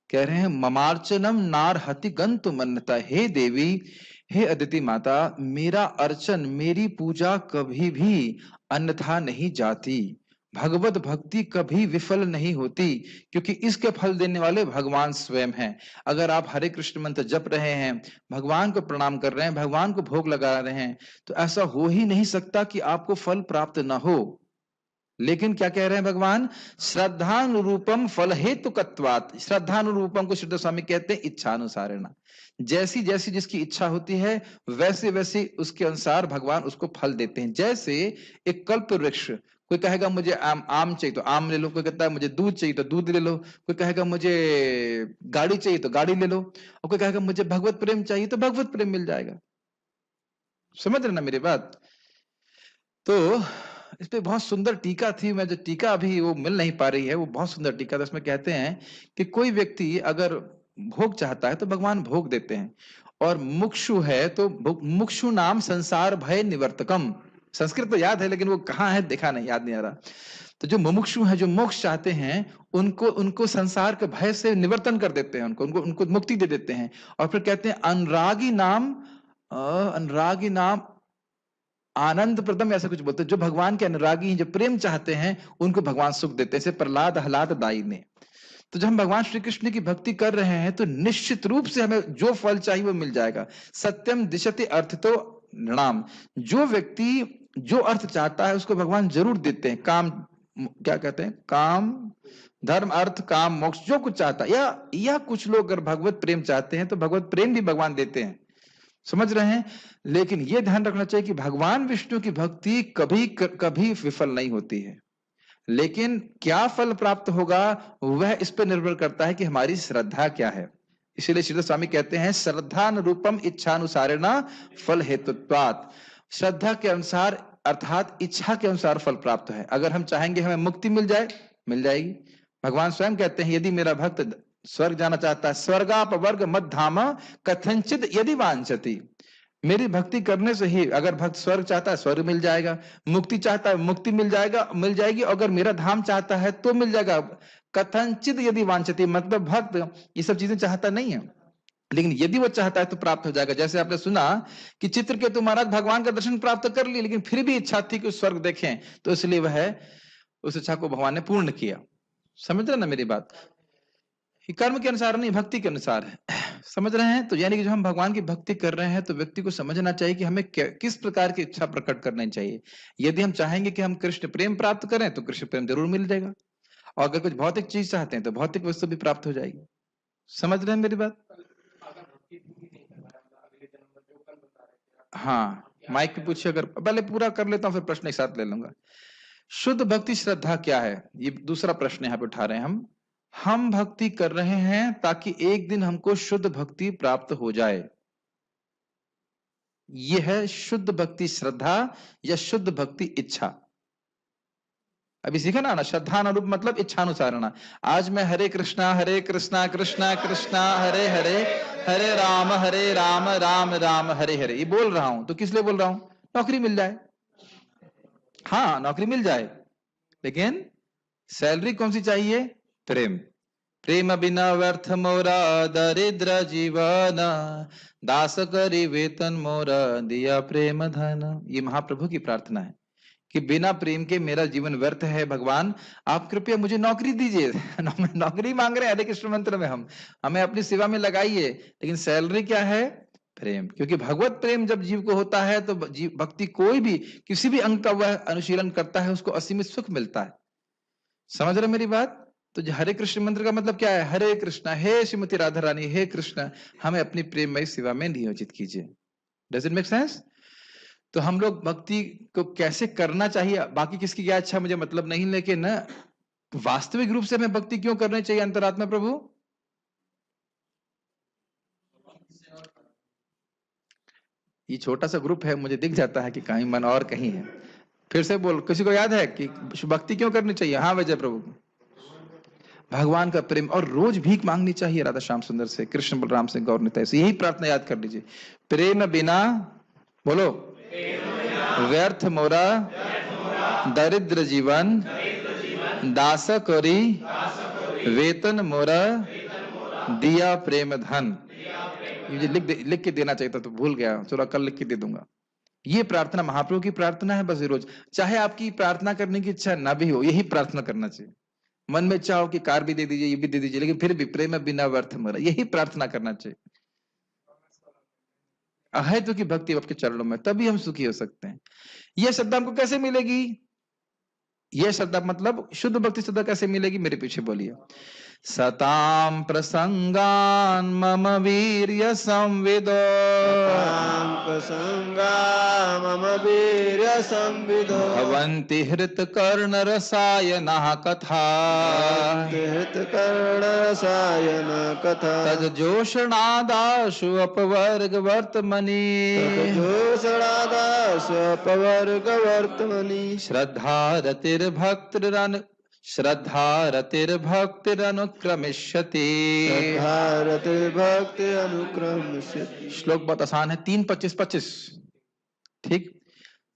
कह रहे हैं ममार्चनम नार्हति गन्तुमन्यथा, हे देवी, हे अदिति माता, मेरा अर्चन, मेरी पूजा कभी भी अन्यथा नहीं जाती, भगवत भक्ति कभी विफल नहीं होती, क्योंकि इसके फल देने वाले भगवान स्वयं हैं। अगर आप हरे कृष्ण मंत्र जप रहे हैं, भगवान को प्रणाम कर रहे हैं, भगवान को भोग लगा रहे हैं, तो ऐसा हो ही नहीं सकता कि आपको फल प्राप्त ना हो। लेकिन क्या कह रहे हैं भगवान? श्रद्धानुरूपम फल हेतुकत्वात्। श्रद्धानुरूपम को श्रीधर स्वामी कहते हैं इच्छानुसारेण। जैसी जैसी जिसकी इच्छा होती है वैसे वैसे उसके अनुसार भगवान उसको फल देते हैं। जैसे एक कल्प वृक्ष, कोई कहेगा मुझे आम चाहिए तो आम ले लो, कोई कहता है मुझे दूध चाहिए तो दूध ले लो, कोई कहेगा मुझे गाड़ी चाहिए तो गाड़ी ले लो, और कोई कहेगा मुझे भगवत प्रेम चाहिए तो भगवत प्रेम मिल जाएगा। समझ रहे ना मेरी बात? तो इस पे बहुत सुंदर टीका थी, मैं जो टीका अभी वो मिल नहीं पा रही है, वो बहुत सुंदर टीका था। उसमें कहते हैं कि कोई व्यक्ति अगर भोग चाहता है तो भगवान भोग देते हैं, और मुक्षु है तो मुक्षु नाम संसार भय निवर्तकम। संस्कृत तो याद है लेकिन वो कहाँ है देखा नहीं, याद नहीं आ रहा। तो जो मुमुक्षु है, जो मोक्ष चाहते हैं, उनको उनको संसार के भय से निवर्तन कर देते हैं, उनको उनको मुक्ति दे देते हैं। और फिर कहते हैं अनुरागी नाम आनंद प्रदम, ऐसा कुछ बोलते हैं। जो भगवान के अनुरागी हैं, जो प्रेम चाहते हैं, उनको भगवान सुख देते हैं। जैसे प्रहलाद हलाद दाई ने। तो जब हम भगवान श्री कृष्ण की भक्ति कर रहे हैं तो निश्चित रूप से हमें जो फल चाहिए वो मिल जाएगा। सत्यम दिशति अर्थ तो नृणाम। जो व्यक्ति जो अर्थ चाहता है उसको भगवान जरूर देते हैं। काम क्या कहते हैं, काम धर्म अर्थ काम मोक्ष, जो कुछ चाहता है। या कुछ लोग अगर भगवत प्रेम चाहते हैं तो भगवत प्रेम भी भगवान देते हैं। समझ रहे हैं? लेकिन यह ध्यान रखना चाहिए कि भगवान विष्णु की भक्ति कभी कभी विफल नहीं होती है। लेकिन क्या फल प्राप्त होगा वह इस पर निर्भर करता है कि हमारी श्रद्धा क्या है। इसीलिए श्रीधर स्वामी कहते हैं श्रद्धानुरूपम इच्छानुसारेण फल हेतुत्वात्। श्रद्धा के अनुसार अर्थात इच्छा के अनुसार फल प्राप्त है। अगर हम चाहेंगे हमें मुक्ति मिल जाए, मिल जाएगी। भगवान स्वयं कहते हैं यदि मेरा भक्त स्वर्ग जाना चाहता है, स्वर्गापवर्ग मद्धाम कथंचित यदि वांछति। मेरी भक्ति करने से ही अगर भक्त स्वर्ग चाहता है स्वर्ग मिल जाएगा, मुक्ति चाहता है मुक्ति मिल जाएगी, अगर मेरा धाम चाहता है तो मिल जाएगा। कथंचित यदि वांछति मतलब भक्त ये सब चीजें चाहता नहीं है, लेकिन यदि वो चाहता है तो प्राप्त हो जाएगा। जैसे आपने सुना कि चित्रकेतु महाराज भगवान का दर्शन प्राप्त कर लिए, लेकिन फिर भी इच्छा थी कि स्वर्ग देखें, तो इसलिए वह उस इच्छा को भगवान ने पूर्ण किया। समझ रहे ना मेरी बात? कर्म के अनुसार नहीं, भक्ति के अनुसार है। समझ रहे हैं? तो यानी कि जब हम भगवान की भक्ति कर रहे हैं तो व्यक्ति को समझना चाहिए कि हमें किस प्रकार की इच्छा प्रकट करनी चाहिए। यदि हम चाहेंगे कि हम कृष्ण प्रेम प्राप्त करें तो कृष्ण प्रेम जरूर मिल जाएगा, और अगर कुछ भौतिक चीज चाहते हैं तो भौतिक वस्तु भी प्राप्त हो जाएगी। समझ रहे हैं मेरी बात? हाँ, माइक पे पूछिए। अगर पहले पूरा कर लेता हूँ फिर प्रश्न एक साथ ले लूंगा। शुद्ध भक्ति श्रद्धा क्या है, ये दूसरा प्रश्न यहाँ पे उठा रहे हैं हम भक्ति कर रहे हैं ताकि एक दिन हमको शुद्ध भक्ति प्राप्त हो जाए। यह है शुद्ध भक्ति श्रद्धा या शुद्ध भक्ति इच्छा। अभी सीखा ना श्रद्धानुरूप मतलब इच्छानुसारण। आज मैं हरे कृष्णा कृष्णा कृष्णा हरे हरे, हरे राम राम राम हरे हरे ये बोल रहा हूं, तो किस लिए बोल रहा हूं? नौकरी मिल जाए। हाँ, नौकरी मिल जाए, लेकिन सैलरी कौन सी चाहिए? प्रेम। प्रेम बिना व्यर्थ मोरा दरिद्र जीवन, दास करी वेतन मोरा दिया प्रेम धन। ये महाप्रभु की प्रार्थना है कि बिना प्रेम के मेरा जीवन व्यर्थ है, भगवान आप कृपया मुझे नौकरी दीजिए। नौकरी मांग रहे हैं हरे कृष्ण मंत्र में, हम हमें अपनी सेवा में लगाइए, लेकिन सैलरी क्या है? प्रेम। क्योंकि भगवत प्रेम जब जीव को होता है तो जीव भक्ति कोई भी किसी भी अंग का वह अनुशीलन करता है उसको असीमित सुख मिलता है। समझ रहे मेरी बात? तो हरे कृष्ण मंत्र का मतलब क्या है? हरे कृष्णा, हे श्रीमती राधा रानी, हे कृष्ण हमें अपनी प्रेममय सेवा में नियोजित कीजिए। Does it make sense? तो हम लोग भक्ति को कैसे करना चाहिए, बाकी किसकी क्या अच्छा मुझे मतलब नहीं, लेकिन वास्तविक रूप से हमें भक्ति क्यों करनी चाहिए अंतरात्मा प्रभु? ये छोटा सा ग्रुप है, मुझे दिख जाता है कि कहीं मन और कहीं है। फिर से बोल, किसी को याद है कि भक्ति क्यों करनी चाहिए? हाँ विजय प्रभु। भगवान का प्रेम, और रोज भीख मांगनी चाहिए राधा श्याम सुंदर से, कृष्ण बलराम से, गौर निताई से। यही प्रार्थना याद कर लीजिए। प्रेम बिना, बोलो, व्यर्थ मोरा दरिद्र जीवन, दास करी वेतन मोरा दिया प्रेम धन। ये लिख के देना चाहिए था, तो भूल गया, चलो कल लिख के दे दूंगा। ये प्रार्थना महाप्रभु की प्रार्थना है। बस रोज, चाहे आपकी प्रार्थना करने की इच्छा ना भी हो, यही प्रार्थना करना चाहिए। मन में चाहो कि कार भी दे दीजिए, ये भी दे दीजिए, लेकिन फिर भी प्रेम बिना व्यर्थ मोरा, यही प्रार्थना करना चाहिए। अहैतु की भक्ति आपके चरणों में, तभी हम सुखी हो सकते हैं। यह श्रद्धा हमको कैसे मिलेगी? यह श्रद्धा मतलब शुद्ध भक्ति श्रद्धा कैसे मिलेगी? मेरे पीछे बोलिए। सताम प्रसंगान मम वीर्य संविदो, सतां प्रसंगा मम वीर्य संविदो, भवन्ति हृत कर्ण रसायनः कथा, हृत कर्ण रसायन कथा, तज्जोषणादाशु अपवर्ग वर्तमनि, जोषणादास अपवर्ग वर्तमनि, श्रद्धारतिर्भक्तिरनुक्रमिष्यति। श्रद्धारतिर्भक्ति अनुक्रमस्यति। श्लोक बहुत आसान है, 3:25-25। ठीक।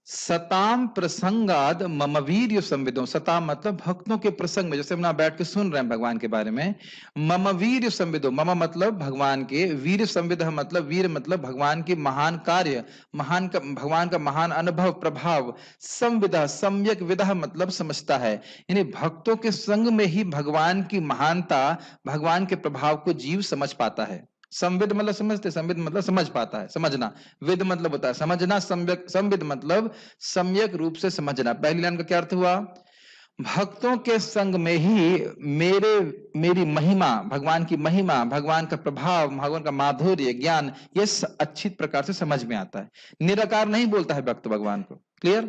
सताम प्रसंगाद मम वीर्य संविदो, सताम मतलब भक्तों के प्रसंग में, जैसे हम ना बैठ के सुन रहे हैं भगवान के बारे में। मम वीर्य संविदो, मम मतलब भगवान के, वीर संविद मतलब, वीर मतलब भगवान के महान कार्य, भगवान का महान अनुभव प्रभाव। संविदा, सम्यक विदा मतलब समझता है, यानी भक्तों के संग में ही भगवान की महानता, भगवान के प्रभाव को जीव समझ पाता है। संविद मतलब समझते, संविद मतलब समझ पाता है, समझना। विद मतलब होता है समझना, संविद मतलब सम्यक रूप से समझना। पहली लाइन का क्या अर्थ हुआ? भक्तों के संग में ही मेरी महिमा, भगवान की महिमा, भगवान का प्रभाव, भगवान का माधुर्य, ज्ञान, ये अच्छी प्रकार से समझ में आता है। निराकार नहीं बोलता है भक्त भगवान को। क्लियर?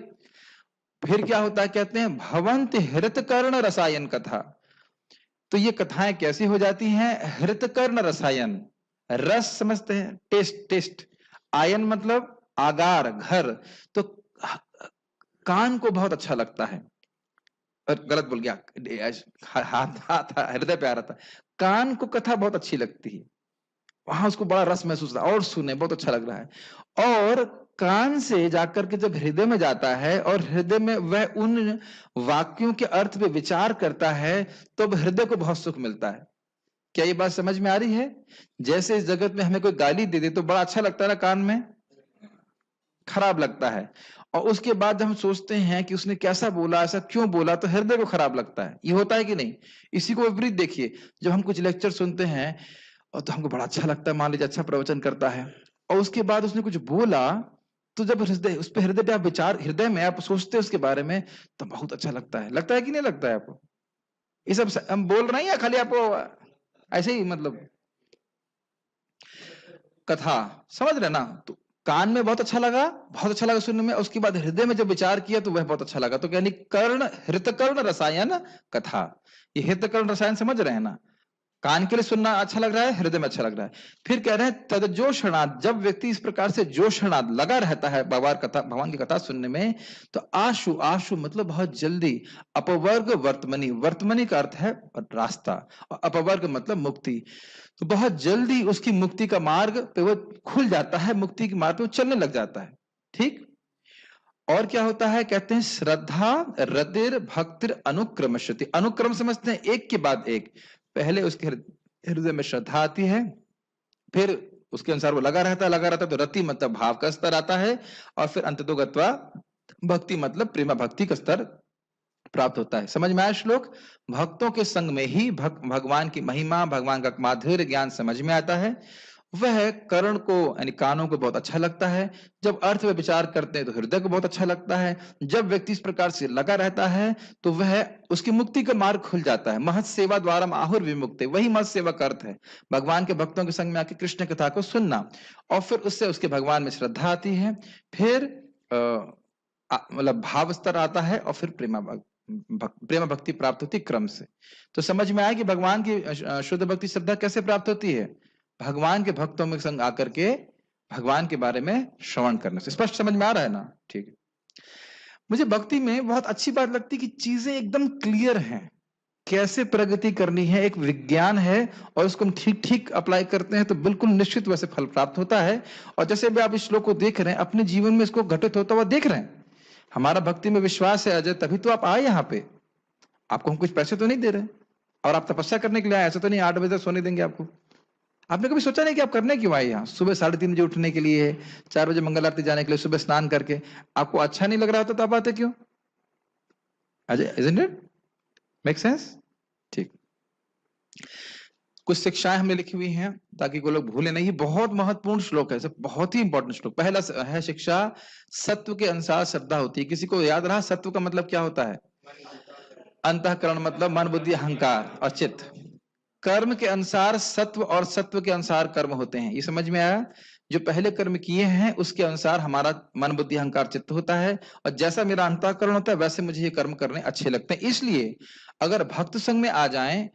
फिर क्या होता है? कहते हैं भवंत हृतकर्ण रसायन कथा। तो ये कथाएं कैसी हो जाती हैं? हृतकर्ण रसायन, रस समझते हैं, टेस्ट। आयन मतलब आगार, घर। तो कान को बहुत अच्छा लगता है, और गलत बोल गया, हाथ हृदय पे आ रहा था। कान को कथा बहुत अच्छी लगती है, वहां उसको बड़ा रस महसूस होता है, और सुने बहुत अच्छा लग रहा है। और कान से जाकर के जब हृदय में जाता है, और हृदय में वह उन वाक्यों के अर्थ पे विचार करता है, तो हृदय को बहुत सुख मिलता है। क्या ये बात समझ में आ रही है? जैसे इस जगत में हमें कोई गाली दे दे तो बड़ा अच्छा लगता है ना, कान में खराब लगता है, और उसके बाद हम सोचते हैं कि उसने कैसा बोला, ऐसा क्यों बोला, तो हृदय को खराब लगता है। ये होता है कि नहीं? इसी को विपरीत देखिए, जब हम कुछ लेक्चर सुनते हैं और तो हमको बड़ा अच्छा लगता है, मान लीजिए अच्छा प्रवचन करता है, और उसके बाद उसने कुछ बोला, तो जब उस पर हृदय पे आप विचार, हृदय में आप सोचते हैं उसके बारे में, तो बहुत अच्छा लगता है कि नहीं लगता है आपको? ये सब हम बोल रहे हैं या खाली आपको ऐसे ही, मतलब कथा समझ रहे ना? तो कान में बहुत अच्छा लगा सुनने में, उसके बाद हृदय में जब विचार किया तो वह बहुत अच्छा लगा। तो यानी हृतकर्ण रसायन कथा, ये हृतकर्ण रसायन समझ रहे हैं ना? कान के लिए सुनना अच्छा लग रहा है, हृदय में अच्छा लग रहा है। फिर कह रहे हैं तदजोषणाद, जब व्यक्ति इस प्रकार से जोषणाद लगा रहता है भगवान की कथा सुनने में, तो आशु मतलब बहुत जल्दी, अपवर्ग वर्तमनी का अर्थ है रास्ता, और अपवर्ग मतलब मुक्ति। तो बहुत जल्दी उसकी मुक्ति का मार्ग पे वो खुल जाता है, मुक्ति के मार्ग पे वो चलने लग जाता है। ठीक। और क्या होता है? कहते हैं श्रद्धा रतिर भक्तिर अनुक्रमशति। अनुक्रम समझते हैं, एक के बाद एक। पहले उसके हृदय में श्रद्धा आती है, फिर उसके अनुसार वो लगा रहता है, तो रति मतलब भाव का स्तर आता है, और फिर अंततो गत्वा भक्ति मतलब प्रेमा भक्ति का स्तर प्राप्त होता है। समझ में आया श्लोक? भक्तों के संग में ही भगवान की महिमा, भगवान का माधुर्य ज्ञान समझ में आता है। वह कर्ण को यानी कानों को बहुत अच्छा लगता है, जब अर्थ में विचार करते हैं तो हृदय को बहुत अच्छा लगता है। जब व्यक्ति इस प्रकार से लगा रहता है तो वह उसकी मुक्ति का मार्ग खुल जाता है। महत् सेवा द्वारा आहुर विमुक्ति, वही महत् सेवा का अर्थ है, भगवान के भक्तों के संग में आके कृष्ण कथा को सुनना, और फिर उससे उसके भगवान में श्रद्धा आती है, फिर मतलब भाव स्तर आता है, और फिर प्रेम भक्ति प्राप्त होती क्रम से। तो समझ में आया कि भगवान की शुद्ध भक्ति श्रद्धा कैसे प्राप्त होती है? भगवान के भक्तों में संग आकर के भगवान के बारे में श्रवण करने से। स्पष्ट समझ में आ रहा है ना? ठीक है। मुझे भक्ति में बहुत अच्छी बात लगती है कि चीजें एकदम क्लियर हैं, कैसे प्रगति करनी है, एक विज्ञान है और उसको हम ठीक ठीक अप्लाई करते हैं तो बिल्कुल निश्चित वैसे फल प्राप्त होता है। और जैसे भी आप इस श्लोक को देख रहे हैं, अपने जीवन में इसको घटित होता हुआ देख रहे हैं। हमारा भक्ति में विश्वास है अजय, तभी तो आप आए यहाँ पे। आपको हम कुछ पैसे तो नहीं दे रहे और आप तपस्या करने के लिए आए, ऐसा तो नहीं 8 बजे तक सोने देंगे आपको। आपने कभी सोचा नहीं कि आप करने क्यों आए यहाँ? सुबह 3:30 बजे उठने के लिए, 4 बजे मंगल आरती जाने के लिए, सुबह स्नान करके। आपको अच्छा नहीं लग रहा होता तो आप आते क्यों Ajay? Isn't it make sense? ठीक, कुछ शिक्षाएं हमने लिखी हुई हैं ताकि कोई लोग भूले नहीं। बहुत महत्वपूर्ण श्लोक है, बहुत ही इंपॉर्टेंट श्लोक। पहला है शिक्षा, सत्व के अनुसार श्रद्धा होती है। किसी को याद रहा सत्व का मतलब क्या होता है? अंतःकरण मतलब मन बुद्धि अहंकार और चित्त। कर्म के अनुसार सत्व और सत्व के अनुसार कर्म होते हैं। ये समझ में आया? जो पहले कर्म किए हैं उसके अनुसार हमारा मन बुद्धि अहंकार चित्त होता है, और जैसा मेरा अंतःकरण होता है वैसे मुझे ये कर्म करने अच्छे लगते हैं। इसलिए अगर भक्त संग में आ जाएं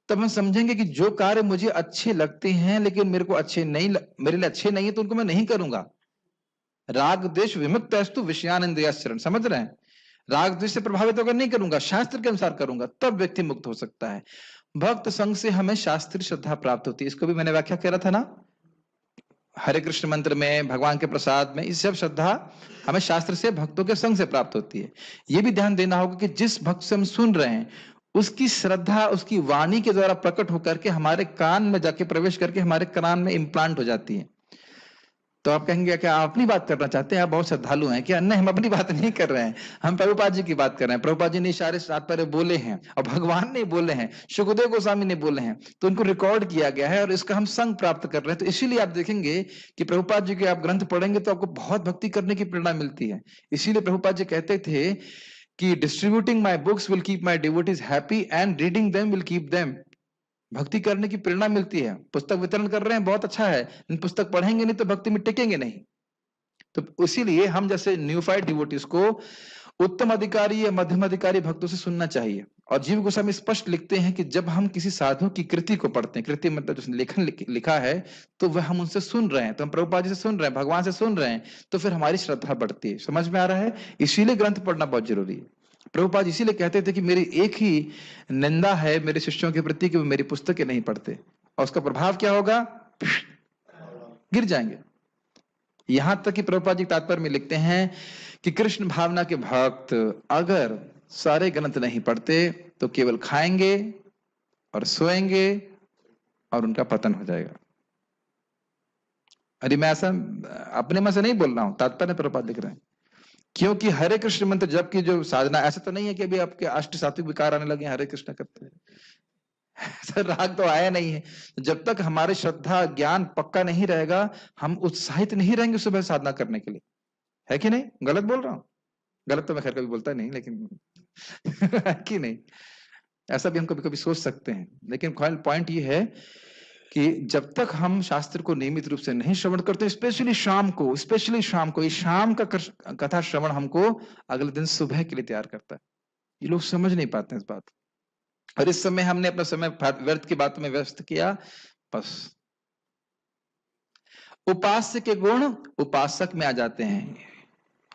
तब हम समझेंगे कि जो कार्य मुझे अच्छे लगते हैं लेकिन मेरे को अच्छे नहीं मेरे लिए अच्छे नहीं है तो उनको मैं नहीं करूंगा। राग द्वेष विमुक्तस्तु विषयानंदयाश्चरण, समझ रहे हैं? राग द्वेष से प्रभावित होकर नहीं करूंगा, शास्त्र के अनुसार करूंगा, तब व्यक्ति मुक्त हो सकता है। भक्त संग से हमें शास्त्रीय श्रद्धा प्राप्त होती है। इसको भी मैंने व्याख्या कह रहा था ना, हरे कृष्ण मंत्र में, भगवान के प्रसाद में, इस सब श्रद्धा हमें शास्त्र से, भक्तों के संग से प्राप्त होती है। ये भी ध्यान देना होगा कि जिस भक्त से हम सुन रहे हैं उसकी श्रद्धा उसकी वाणी के द्वारा प्रकट होकर के हमारे कान में जाके प्रवेश करके हमारे कान में इम्प्लांट हो जाती है। तो आप कहेंगे क्या आप अपनी बात करना चाहते हैं? आप बहुत श्रद्धालु हैं क्या? नहीं, हम अपनी बात नहीं कर रहे हैं, हम प्रभुपाद जी की बात कर रहे हैं। प्रभुपाद जी ने इशारे तात्पर्य बोले हैं और भगवान ने बोले हैं, सुखदेव गोस्वामी ने बोले हैं, तो उनको रिकॉर्ड किया गया है और इसका हम संग प्राप्त कर रहे हैं। तो इसीलिए आप देखेंगे कि प्रभुपाद जी के आप ग्रंथ पढ़ेंगे तो आपको बहुत भक्ति करने की प्रेरणा मिलती है। इसीलिए प्रभुपाद जी कहते थे कि distributing my books will keep my devotees happy and reading them will keep them. भक्ति करने की प्रेरणा मिलती है। पुस्तक वितरण कर रहे हैं, बहुत अच्छा है, लेकिन पुस्तक पढ़ेंगे नहीं तो भक्ति में टिकेंगे नहीं। तो इसीलिए हम जैसे न्यूफाइड डिवोटीज को उत्तम अधिकारी या मध्यम अधिकारी भक्तों से सुनना चाहिए। और जीव गोस्वामी स्पष्ट लिखते हैं कि जब हम किसी साधु की कृति को पढ़ते हैं, कृति मतलब जिसने लेखन लिखा है, तो वह हम उनसे सुन रहे हैं, तो हम प्रभुपाद जी से सुन रहे हैं, भगवान से सुन रहे हैं, तो फिर हमारी श्रद्धा बढ़ती है। समझ में आ रहा है? इसीलिए ग्रंथ पढ़ना बहुत जरूरी है। प्रभुपाद इसीलिए कहते थे कि मेरी एक ही निंदा है मेरे शिष्यों के प्रति कि वो मेरी पुस्तकें नहीं पढ़ते, और उसका प्रभाव क्या होगा? गिर जाएंगे। यहां तक कि प्रभुपाद जी तात्पर्य में लिखते हैं कि कृष्ण भावना के भक्त अगर सारे ग्रंथ नहीं पढ़ते तो केवल खाएंगे और सोएंगे और उनका पतन हो जाएगा। अरे मैं ऐसा अपने मन से नहीं बोल रहा हूं, तात्पर्य प्रभुपाद लिख रहे हैं। क्योंकि हरे कृष्ण मंत्र जब की जो साधना, ऐसा तो नहीं है कि अभी आपके अष्ट सात्विक विकार आने लगे हरे कृष्ण करते हैं, ऐसा राग तो आया नहीं है। जब तक हमारी श्रद्धा ज्ञान पक्का नहीं रहेगा हम उत्साहित नहीं रहेंगे सुबह साधना करने के लिए। है कि नहीं? गलत बोल रहा हूं? गलत तो मैं खैर कभी बोलता नहीं, लेकिन है कि नहीं? ऐसा भी हम कभी कभी सोच सकते हैं, लेकिन पॉइंट ये है कि जब तक हम शास्त्र को नियमित रूप से नहीं श्रवण करते, स्पेशली शाम को, ये शाम का कथा श्रवण हमको अगले दिन सुबह के लिए तैयार करता है। ये लोग समझ नहीं पाते हैं इस बात, और इस समय हमने अपना समय व्यर्थ की बातों में व्यस्त किया। बस उपास्य के गुण उपासक में आ जाते हैं।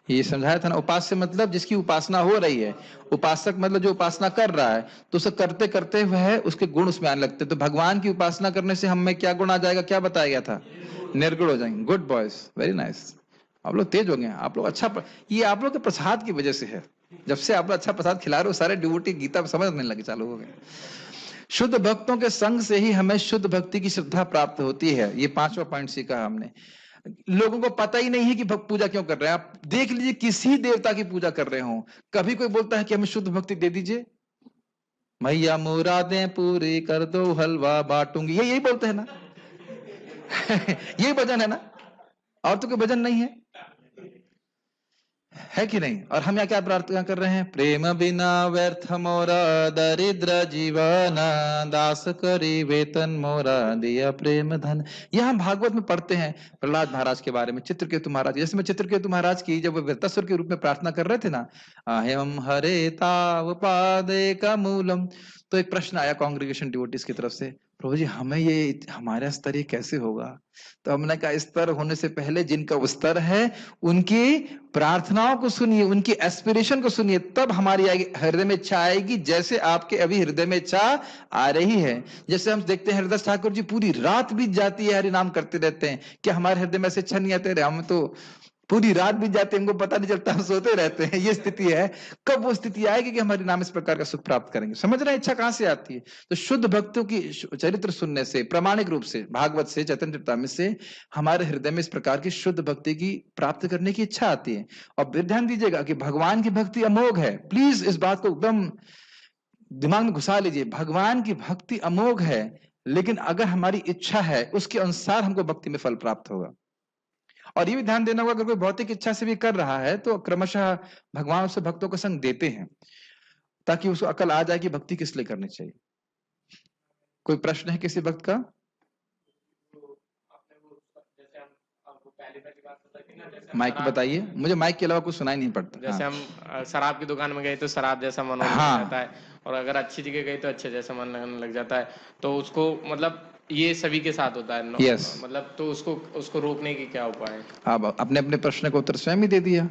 ये समझाया था ना, उपास्य मतलब जिसकी उपासना हो रही है, उपासक मतलब जो उपासना कर रहा है, तो उसे करते करते वह उसके गुण उसमें आने लगते हैं। तो भगवान की उपासना करने से हम में क्या गुण आ जाएगा? क्या बताया गया था? निर्गुण हो जाएंगे। Good boys, very nice. आप लोग तेज हो गए, आप लोग अच्छा ये आप लोग के प्रसाद की वजह से है। जब से आप लोग अच्छा प्रसाद खिला रहे हो, सारे डिवोटी गीता समझने लगे, चालू हो गए। शुद्ध भक्तों के संग से ही हमें शुद्ध भक्ति की श्रद्धा प्राप्त होती है। ये 5वां पॉइंट सीखा हमने। लोगों को पता ही नहीं है कि भक्त पूजा क्यों कर रहे हैं। आप देख लीजिए, किसी देवता की पूजा कर रहे हो, कभी कोई बोलता है कि हमें शुद्ध भक्ति दे दीजिए, मैया मुरादें पूरी कर दो, हलवा बांटूंगी, यही बोलते हैं ना। यही भजन है ना, और तो कोई भजन नहीं है कि नहीं? और हम यहाँ क्या प्रार्थना कर रहे हैं? प्रेम बिना व्यर्थ मोरा दरिद्र जीवन, दास करी वेतन मोरा दिया प्रेम धन। यह हम भागवत में पढ़ते हैं प्रहलाद महाराज के बारे में, चित्रकेतु महाराज। जैसे मैं चित्रकेतु महाराज की जब वृत्तासुर के रूप में प्रार्थना कर रहे थे ना, अहम हरे ताव पादे का मूलम, तो एक प्रश्न आया कांग्रेगेशन डिवोटीज की तरफ से, प्रभु जी हमें ये हमारा स्तर ये कैसे होगा? तो हमने कहा स्तर होने से पहले जिनका वो स्तर है उनकी प्रार्थनाओं को सुनिए, उनकी एस्पिरेशन को सुनिए, तब हमारी हृदय में इच्छा आएगी, जैसे आपके अभी हृदय में इच्छा आ रही है। जैसे हम देखते हैं हरिदास ठाकुर जी पूरी रात बीत जाती है हरि नाम करते रहते हैं, क्या हमारे हृदय में ऐसे इच्छा नहीं आते? हम तो पूरी रात बीत जाती है, हमको पता नहीं चलता, हम सोते रहते हैं। ये स्थिति है। कब वो स्थिति आएगी कि हमारे नाम इस प्रकार का सुख प्राप्त करेंगे? समझ रहे हैं इच्छा कहां से आती है? तो शुद्ध भक्तों की चरित्र सुनने से, प्रामाणिक रूप से, भागवत से, चैतन्य चरितामृत से हमारे हृदय में इस प्रकार की शुद्ध भक्ति की प्राप्त करने की इच्छा आती है। और फिर ध्यान दीजिएगा कि भगवान की भक्ति अमोघ है। प्लीज इस बात को एकदम दिमाग में घुसा लीजिए। भगवान की भक्ति अमोघ है, लेकिन अगर हमारी इच्छा है उसके अनुसार हमको भक्ति में फल प्राप्त होगा। और ये भी ध्यान देना होगा, अगर कोई भौतिक इच्छा से भी कर रहा है तो क्रमशः भगवान उसे भक्तों को संग देते हैं, ताकि उसको अकल आ जाए कि भक्ति किस लिए करनी चाहिए। कोई प्रश्न है किसी भक्त का? माइक बताइए, मुझे माइक के अलावा कुछ सुनाई नहीं पड़ता। जैसे हाँ। हम शराब की दुकान में गए तो शराब जैसा मन होने हाँ। लग जाता है, और अगर अच्छी जगह गए तो अच्छे जैसा मन लगने लग जाता है। तो उसको मतलब ये सभी के साथ होता है। Yes. मतलब तो उसको रोकने की क्या उपाय है? अब अपने अपने प्रश्न का उत्तर स्वयं ही दे दिया।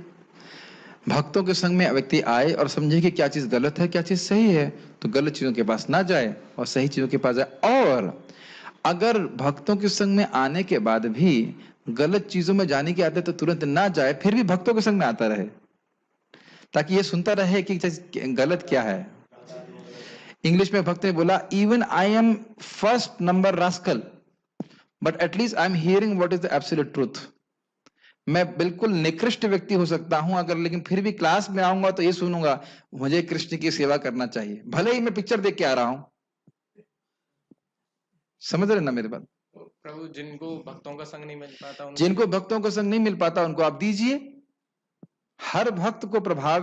भक्तों के संग में व्यक्ति आए और समझे कि क्या चीज गलत है क्या चीज सही है, तो गलत चीजों के पास ना जाए और सही चीजों के पास जाए। और अगर भक्तों के संग में आने के बाद भी गलत चीजों में जाने की आदत तो तुरंत ना जाए, फिर भी भक्तों के संग में आता रहे, ताकि ये सुनता रहे कि गलत क्या है। इंग्लिश में भक्त ने बोला, even I am first number rascal, but at least I am hearing what is the absolute truth. मैं बिल्कुल निकृष्ट व्यक्ति हो सकता हूं अगर, लेकिन फिर भी क्लास में आऊंगा तो ये सुनूंगा मुझे कृष्ण की सेवा करना चाहिए, भले ही मैं पिक्चर देख के आ रहा हूं। समझ रहे ना मेरी बात? प्रभु जिनको भक्तों का संग नहीं मिल पाता, जिनको भक्तों का संग नहीं मिल पाता उनको आप दीजिए। हर भक्त को प्रभाव,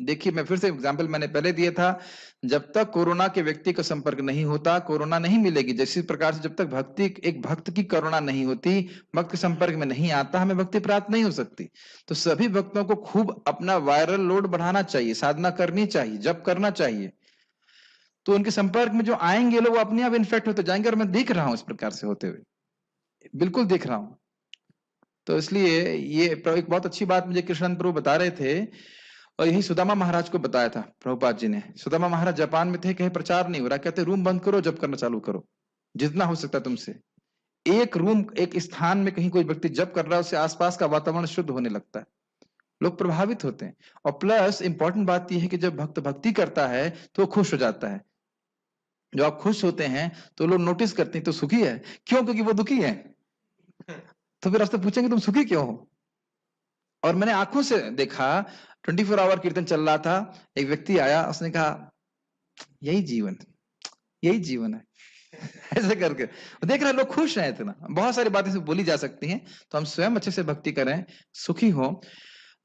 देखिए मैं फिर से एग्जांपल मैंने पहले दिया था, जब तक कोरोना के व्यक्ति का संपर्क नहीं होता कोरोना नहीं मिलेगी। जैसी प्रकार से जब तक भक्ति एक भक्त की करुणा नहीं होती, भक्त के संपर्क में नहीं आता, हमें भक्ति प्राप्त नहीं हो सकती। तो सभी भक्तों को खूब अपना वायरल लोड बढ़ाना चाहिए, साधना करनी चाहिए, जप करना चाहिए। तो उनके संपर्क में जो आएंगे लोग वो अपने आप इन्फेक्ट होते जाएंगे, और मैं देख रहा हूं इस प्रकार से होते हुए, बिल्कुल देख रहा हूं। तो इसलिए ये एक बहुत अच्छी बात मुझे कृष्ण प्रभु बता रहे थे, और यही सुदामा महाराज को बताया था प्रभुपाद जी ने। सुदामा महाराज जापान में थे, कहीं प्रचार नहीं हो रहा, कहते रूम बंद करो, जप करना चालू करो, जितना हो सकता है तुमसे। एक रूम, एक स्थान में कहीं कोई व्यक्ति जप कर रहा है, उससे आसपास का वातावरण शुद्ध होने लगता है, लोग प्रभावित होते हैं। और प्लस इंपॉर्टेंट बात यह है कि जब भक्त भक्ति करता है तो वो खुश हो जाता है। जब आप खुश होते हैं तो लोग नोटिस करते हैं तो सुखी है, क्यों? क्योंकि वो दुखी है। तो फिर आपसे पूछेंगे तुम सुखी क्यों हो? और मैंने आंखों से देखा, 24 आवर कीर्तन चल रहा था, एक व्यक्ति आया, उसने कहा यही जीवन है ऐसे करके देख रहे लोग खुश हैं इतना। बहुत सारी बातें बोली जा सकती हैं, तो हम स्वयं अच्छे से भक्ति करें, सुखी हो,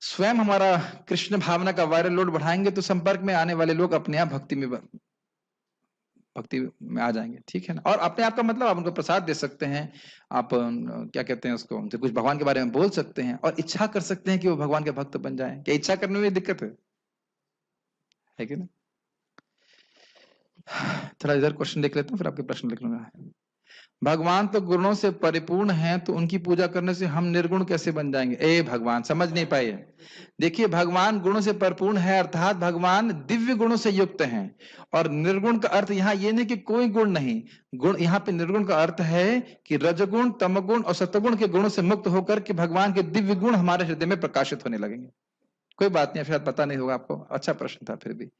स्वयं हमारा कृष्ण भावना का वायरल लोड बढ़ाएंगे तो संपर्क में आने वाले लोग अपने आप भक्ति में आ जाएंगे। ठीक है ना? और अपने आप का मतलब आप उनको प्रसाद दे सकते हैं, आप क्या कहते हैं उसको, उनसे कुछ भगवान के बारे में बोल सकते हैं, और इच्छा कर सकते हैं कि वो भगवान के भक्त बन जाएं। क्या इच्छा करने में दिक्कत है कि ना? थोड़ा इधर क्वेश्चन देख लेते हैं, फिर आपके प्रश्न लिख लूंगा। भगवान तो गुणों से परिपूर्ण हैं, तो उनकी पूजा करने से हम निर्गुण कैसे बन जाएंगे? ए भगवान, समझ नहीं पाए। देखिए, भगवान गुणों से परिपूर्ण है, अर्थात भगवान दिव्य गुणों से युक्त हैं। और निर्गुण का अर्थ यहाँ ये नहीं कि कोई गुण नहीं, गुण यहाँ पे निर्गुण का अर्थ है कि रजगुण, तमगुण और सतगुण के गुणों से मुक्त होकर के भगवान के दिव्य गुण हमारे हृदय में प्रकाशित होने लगेंगे। कोई बात नहीं, शायद पता नहीं होगा आपको, अच्छा प्रश्न था। फिर भी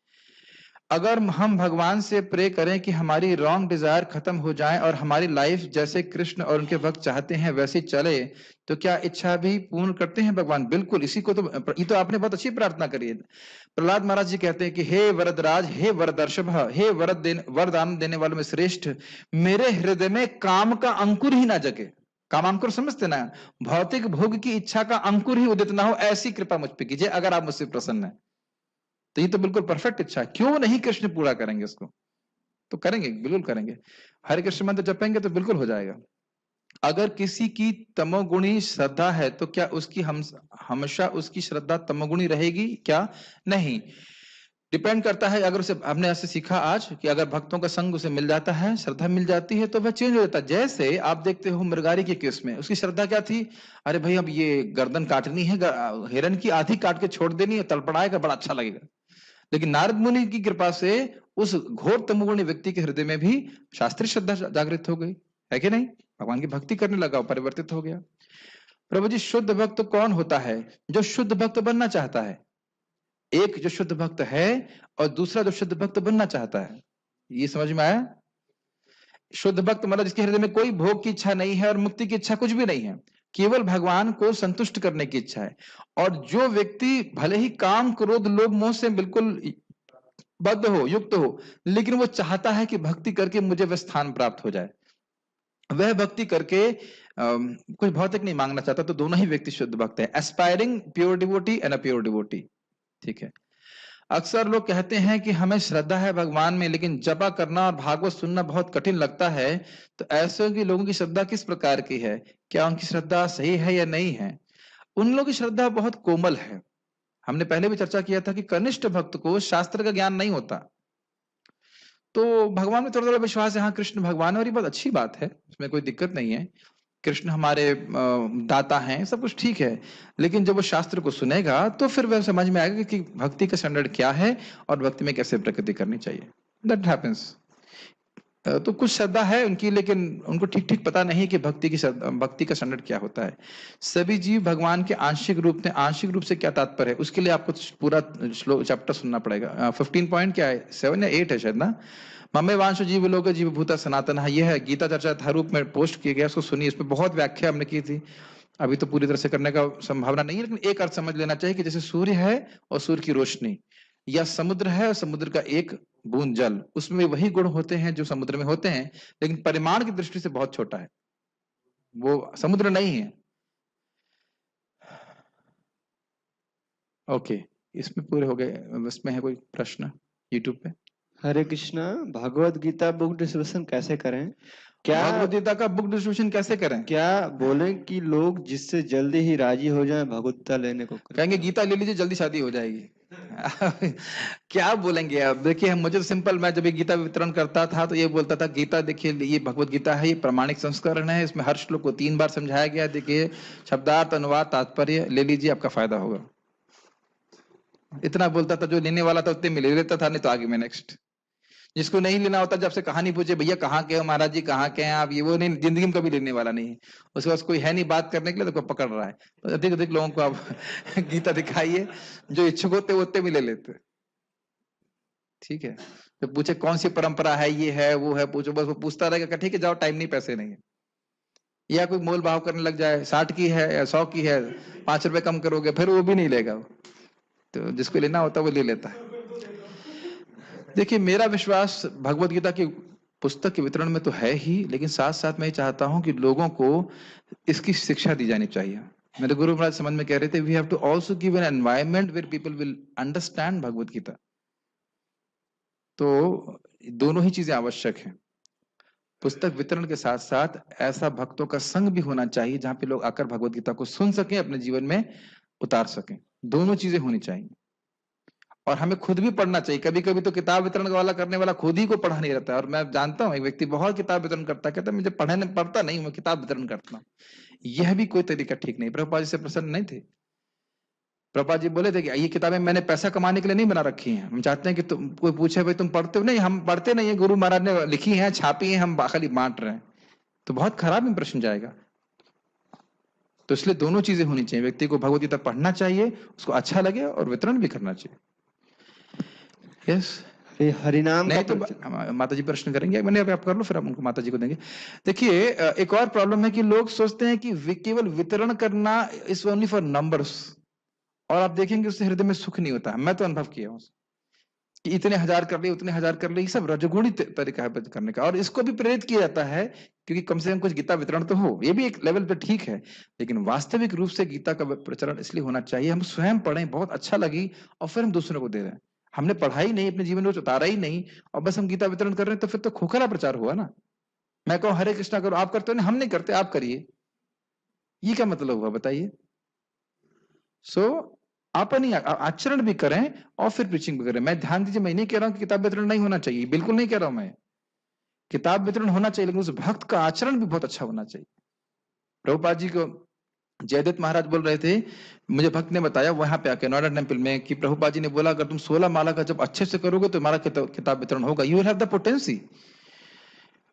अगर हम भगवान से प्रे करें कि हमारी रॉन्ग डिजायर खत्म हो जाए और हमारी लाइफ जैसे कृष्ण और उनके भक्त चाहते हैं वैसी चले, तो क्या इच्छा भी पूर्ण करते हैं भगवान? बिल्कुल। इसी को तो, ये तो आपने बहुत अच्छी प्रार्थना करी है। प्रहलाद महाराज जी कहते हैं कि हे वरदराज, हे वरदर्शभ, हे वरदान देने वालों में श्रेष्ठ, मेरे हृदय में काम का अंकुर ही ना जगे। कामांकुर समझते ना? भौतिक भोग की इच्छा का अंकुर ही उदित ना हो, ऐसी कृपा मुझ पर कीजिए अगर आप मुझसे प्रसन्न है। तो ये तो बिल्कुल परफेक्ट इच्छा है, क्यों नहीं कृष्ण पूरा करेंगे इसको? तो करेंगे, बिल्कुल करेंगे। हरे कृष्ण मंत्र जपेंगे तो बिल्कुल हो जाएगा। अगर किसी की तमोगुणी श्रद्धा है तो क्या उसकी हमेशा उसकी श्रद्धा तमोगुणी रहेगी क्या? नहीं। डिपेंड करता है, अगर उसे हमने ऐसे सीखा आज कि अगर भक्तों का संग उसे मिल जाता है, श्रद्धा मिल जाती है, तो वह चेंज हो जाता है। जैसे आप देखते हो मृगारी के केस में उसकी श्रद्धा क्या थी? अरे भाई अब ये गर्दन काटनी है, हिरन की आधी काट के छोड़ देनी है, तड़पड़ाएगा, बड़ा अच्छा लगेगा। लेकिन नारद मुनि की कृपा से उस घोर तमोगुणी व्यक्ति के हृदय में भी शास्त्रीय श्रद्धा जागृत हो गई, है कि नहीं? भगवान की भक्ति करने लगा, परिवर्तित हो गया। प्रभु जी, शुद्ध भक्त कौन होता है? जो शुद्ध भक्त बनना चाहता है। एक जो शुद्ध भक्त है और दूसरा जो शुद्ध भक्त बनना चाहता है। ये समझ में आया? शुद्ध भक्त मतलब जिसके हृदय में कोई भोग की इच्छा नहीं है और मुक्ति की इच्छा कुछ भी नहीं है, केवल भगवान को संतुष्ट करने की इच्छा है। और जो व्यक्ति भले ही काम, क्रोध, लोभ, मोह से बिल्कुल बद्ध हो, युक्त हो, लेकिन वो चाहता है कि भक्ति करके मुझे वह स्थान प्राप्त हो जाए, वह भक्ति करके कुछ भौतिक नहीं मांगना चाहता, तो दोनों ही व्यक्ति शुद्ध भक्त है। Aspiring pure devotee and a pure devotee. ठीक है। अक्सर लोग कहते हैं कि हमें श्रद्धा है भगवान में, लेकिन जपा करना और भागवत सुनना बहुत कठिन लगता है। तो ऐसे की लोगों की श्रद्धा किस प्रकार की है? क्या उनकी श्रद्धा सही है या नहीं है? उन लोगों की श्रद्धा बहुत कोमल है। हमने पहले भी चर्चा किया था कि कनिष्ठ भक्त को शास्त्र का ज्ञान नहीं होता, तो भगवान में थोड़ा थोड़ा विश्वास है। हाँ, कृष्ण भगवान है और ये बहुत अच्छी बात है, इसमें कोई दिक्कत नहीं है। कृष्ण हमारे दाता हैं, सब कुछ ठीक है। लेकिन जब वो शास्त्र को सुनेगा तो फिर वह समझ में आएगा कि भक्ति का स्टैंडर्ड क्या है और भक्ति में कैसे प्रगति करनी चाहिए। That happens. तो कुछ श्रद्धा है उनकी, लेकिन उनको ठीक ठीक पता नहीं कि भक्ति का स्टैंडर्ड क्या होता है। सभी जीव भगवान के आंशिक रूप में, आंशिक रूप से क्या तात्पर्य है, उसके लिए आपको पूरा श्लोक चैप्टर सुनना पड़ेगा। 15 पॉइंट क्या है, 7 या 8 है शायद ना। मम्मे वांशो जीव लोग जीव भूता सनातन है, यह है गीता चर्चा था रूप में पोस्ट किया गया, उसको सुनिए। इसमें बहुत व्याख्या हमने की थी, अभी तो पूरी तरह से करने का संभावना नहीं है, लेकिन एक अर्थ समझ लेना चाहिए कि जैसे सूर्य है और सूर्य की रोशनी, या समुद्र है और समुद्र का एक बूंद जल, उसमें वही गुण होते हैं जो समुद्र में होते हैं, लेकिन परिमाण की दृष्टि से बहुत छोटा है, वो समुद्र नहीं है। ओके, इसमें पूरे हो गए। इसमें है कोई प्रश्न यूट्यूब पे? हरे कृष्णा, भगवत गीता बुक डिस्कशन कैसे करें? क्या भगवत गीता का बुक डिस्ट्रीब्यूशन कैसे करें? क्या बोले कि लोग जिससे जल्दी ही राजी हो जाएं भगवत गीता लेने को कहेंगे गीता ले लीजिए जल्दी शादी हो जाएगी। क्या बोलेंगे आप? देखिए, मुझे तो सिंपल, मैं जब ये गीता वितरण करता था तो ये बोलता था, गीता देखिए, ये भगवत गीता है, ये प्रमाणिक संस्करण है, इसमें हर श्लोक को 3 बार समझाया गया, देखिए शब्दार्थ, अनुवाद, तात्पर्य, ले लीजिए, आपका फायदा होगा। इतना बोलता था, जो लेने वाला था उतने में ले लेता था, नहीं तो आगे में नेक्स्ट। जिसको नहीं लेना होता, जब से कहानी पूछे, भैया कहाँ के हो महाराज जी, कहाँ के हैं आप, ये वो नहीं, जिंदगी में कभी लेने वाला नहीं है। उसके पास कोई है नहीं बात करने के लिए, तो कोई पकड़ रहा है। तो अधिक अधिक लोगों को आप गीता दिखाइए, जो इच्छुक होते उतने भी ले लेते। ठीक है। तो पूछे कौन सी परंपरा है, ये है वो है, पूछो, बस वो पूछता रहेगा, ठीक है जाओ, टाइम नहीं, पैसे नहीं है। या कोई मोल भाव करने लग जाए, 60 की है या 100 की है, 5 रुपए कम करोगे, फिर वो भी नहीं लेगा। तो जिसको लेना होता है वो ले लेता है। देखिए, मेरा विश्वास भगवत गीता की पुस्तक के वितरण में तो है ही, लेकिन साथ साथ मैं चाहता हूं कि लोगों को इसकी शिक्षा दी जानी चाहिए। मेरे गुरु महाराज समझ में कह रहे थे, we have to also give an environment where people will understand Bhagavad Gita. तो दोनों ही चीजें आवश्यक हैं। पुस्तक वितरण के साथ साथ ऐसा भक्तों का संग भी होना चाहिए जहां पे लोग आकर भगवत गीता को सुन सकें, अपने जीवन में उतार सकें। दोनों चीजें होनी चाहिए। और हमें खुद भी पढ़ना चाहिए। कभी कभी तो किताब वितरण वाला करने वाला खुद ही को पढ़ा नहीं रहता है। और मैं जानता हूँ एक व्यक्ति बहुत किताब वितरण करता है, कहता है मुझे पढ़ने पढ़ता नहीं, मैं किताब वितरण करता हूँ। यह भी कोई तरीका ठीक नहीं। प्रभुपाद जी से प्रसन्न नहीं थे। प्रभुपाद जी बोले थे कि ये किताबें मैंने पैसा कमाने के लिए नहीं बना रखी हैं, हम चाहते हैं कि तुम, कोई पूछे भाई तुम पढ़ते हो? नहीं, हम पढ़ते नहीं है, गुरु महाराज ने लिखी है, छापी है, हम खाली बांट रहे हैं। तो बहुत खराब इंप्रेशन जाएगा। तो इसलिए दोनों चीजें होनी चाहिए। व्यक्ति को भगवत गीता पढ़ना चाहिए, उसको अच्छा लगे, और वितरण भी करना चाहिए। यस, हरिनाम नहीं तो माता जी प्रश्न करेंगे, मैंने आप कर लो, फिर हम उनको माता जी को देंगे। देखिए, एक और प्रॉब्लम है कि लोग सोचते हैं कि केवल वितरण करना इज ओनली फॉर नंबर्स, और आप देखेंगे उससे हृदय में सुख नहीं होता है। मैं तो अनुभव किया हूं कि इतने हजार कर लिए, उतने हजार कर लिए, ये सब रजोगुणी तरीका है करने का। और इसको भी प्रेरित किया जाता है क्योंकि कम से कम कुछ गीता वितरण तो हो, ये भी एक लेवल पे ठीक है। लेकिन वास्तविक रूप से गीता का प्रचलन इसलिए होना चाहिए, हम स्वयं पढ़ें, बहुत अच्छा लगी, और फिर हम दूसरों को दे रहे हैं। हमने पढ़ाई नहीं, अपने जीवन में उतारा ही नहीं, और बस हम गीता वितरण कर रहे हैं, तो फिर तो खोखला प्रचार हुआ ना। मैं कहूँ हरे कृष्णा करो, आप करते हो? हम नहीं करते, आप करिए, ये क्या मतलब हुआ बताइए? सो अपन ही आचरण भी करें और फिर प्रीचिंग भी करें। मैं ध्यान दीजिए, मैं नहीं कह रहा हूं कि किताब वितरण नहीं होना चाहिए, बिल्कुल नहीं कह रहा हूं मैं। किताब वितरण होना चाहिए, लेकिन उस भक्त का आचरण भी बहुत अच्छा होना चाहिए। प्रभुपाद जी को जयदत्त महाराज बोल रहे थे, मुझे भक्त ने बताया वहां पे आके नोएडा टेम्पल में, कि प्रभुपाद जी ने बोला अगर तुम 16 माला का जब अच्छे से करोगे तो हमारा किताब वितरण होगा, you will have the potency.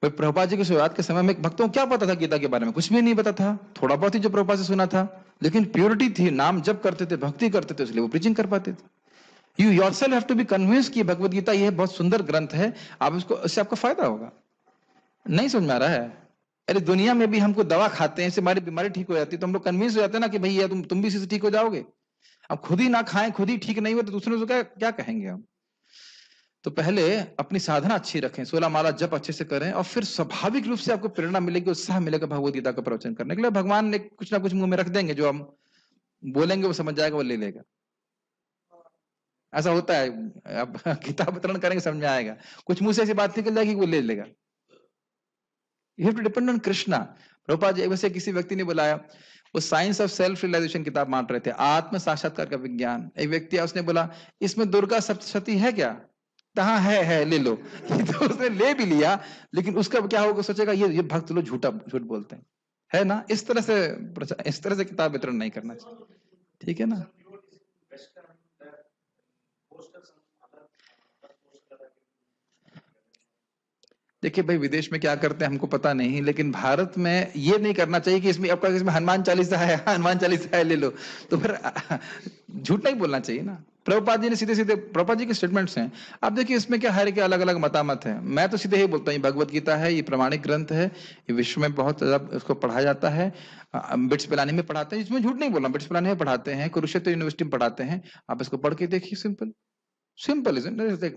Prabhupada ji की शुरुआत के समय में भक्तों को क्या पता था गीता के बारे में? कुछ भी नहीं पता था, थोड़ा बहुत ही जो प्रभुपाद से सुना था, लेकिन प्योरिटी थी, नाम जप करते थे, भक्ति करते थे, इसलिए वो प्रीचिंग कर पाते थे। You yourself have to be convince कि भगवत गीता ये बहुत सुंदर ग्रंथ है, आप इसको, इससे आपको फायदा होगा। नहीं समझ में आ रहा है? अरे दुनिया में भी हमको दवा खाते हैं, इससे हमारी बीमारी ठीक हो जाती है, तो हम लोग कन्विंस हो जाते हैं ना कि भैया तुम भी इसी से ठीक हो जाओगे। अब खुद ही ना खाएं, खुद ही ठीक नहीं हुए तो दूसरों से क्या कहेंगे हम? तो पहले अपनी साधना अच्छी रखें, 16 माला जप अच्छे से करें, और फिर स्वाभाविक रूप से आपको प्रेरणा मिलेगी, उत्साह मिलेगा भगवत गीता का प्रवचन करने के लिए। भगवान ने कुछ ना कुछ मुंह में रख देंगे, जो हम बोलेंगे वो समझ जाएगा, वो ले लेगा। ऐसा होता है, अब गीता वितरण करेंगे समझ में आएगा, कुछ मुंह से ऐसी बात निकल जाएगी वो ले लेगा। You have to depend on Krishna. Prabhupada ji वैसे किसी व्यक्ति ने बुलाया, वो साइंस ऑफ सेल्फ रियलाइजेशन किताब बांट रहे थे, आत्म साक्षात्कार का विज्ञान। एक व्यक्ति है, उसने बोला इसमें दुर्गा सप्तशती है क्या? कहाँ है, ले लो। तो उसने ले भी लिया, लेकिन उसका क्या होगा, सोचेगा ये भक्त लोग झूठ बोलते हैं, है ना? इस तरह से किताब वितरण नहीं करना चाहिए, ठीक है ना? देखिए भाई, विदेश में क्या करते हैं हमको पता नहीं, लेकिन भारत में ये नहीं करना चाहिए कि इसमें हनुमान चालीसा है, हनुमान चालीसा है, ले लो। तो फिर झूठ नहीं बोलना चाहिए ना। प्रभुपाद जी ने सीधे सीधे, प्रभुपाद जी के स्टेटमेंट्स हैं, आप देखिए इसमें क्या हर के अलग अलग मतामत है। मैं तो सीधे ही बोलता हूँ, भगवत गीता है, ये प्रमाणिक ग्रंथ है, ये विश्व में बहुत ज्यादा इसको पढ़ाया जाता है, बिट्स पिलानी में पढ़ाते हैं, इसमें झूठ नहीं बोलना, बिट्स पिलानी में पढ़ाते हैं, कुरुक्षेत्र यूनिवर्सिटी में पढ़ाते हैं, आप इसको पढ़ के देखिए। सिंपल इज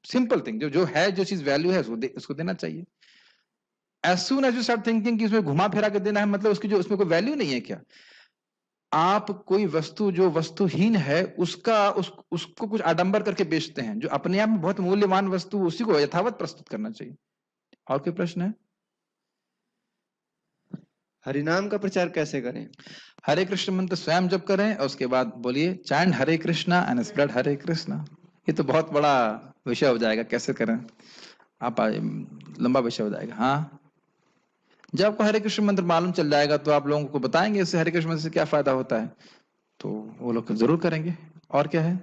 सिंपल थिंग, जो है, जो चीज वैल्यू है उसको देना चाहिए। As soon as you start thinking कि उसमें घुमा फिरा के देना है, मतलब उसमें कोई वैल्यू नहीं है क्या? आप कोई वस्तु जो वस्तुहीन है उसको कुछ आडंबर करके बेचते हैं, जो अपने आप में बहुत मूल्यवान वस्तु, उसी को यथावत प्रस्तुत करना चाहिए। और कोई प्रश्न है? हरिनाम का प्रचार कैसे करें? हरे कृष्ण मंत्र स्वयं जप करें, और उसके बाद बोलिए chant Hare Krishna and spread Hare Krishna. ये तो बहुत बड़ा विषय हो जाएगा, कैसे करें आप, लंबा विषय हो जाएगा। हाँ, जब आपको हरे कृष्ण मंत्र मालूम चल जाएगा तो आप लोगों को बताएंगे इससे हरे कृष्ण मंत्र से क्या फायदा होता है, तो वो लोग जरूर करेंगे। और क्या है,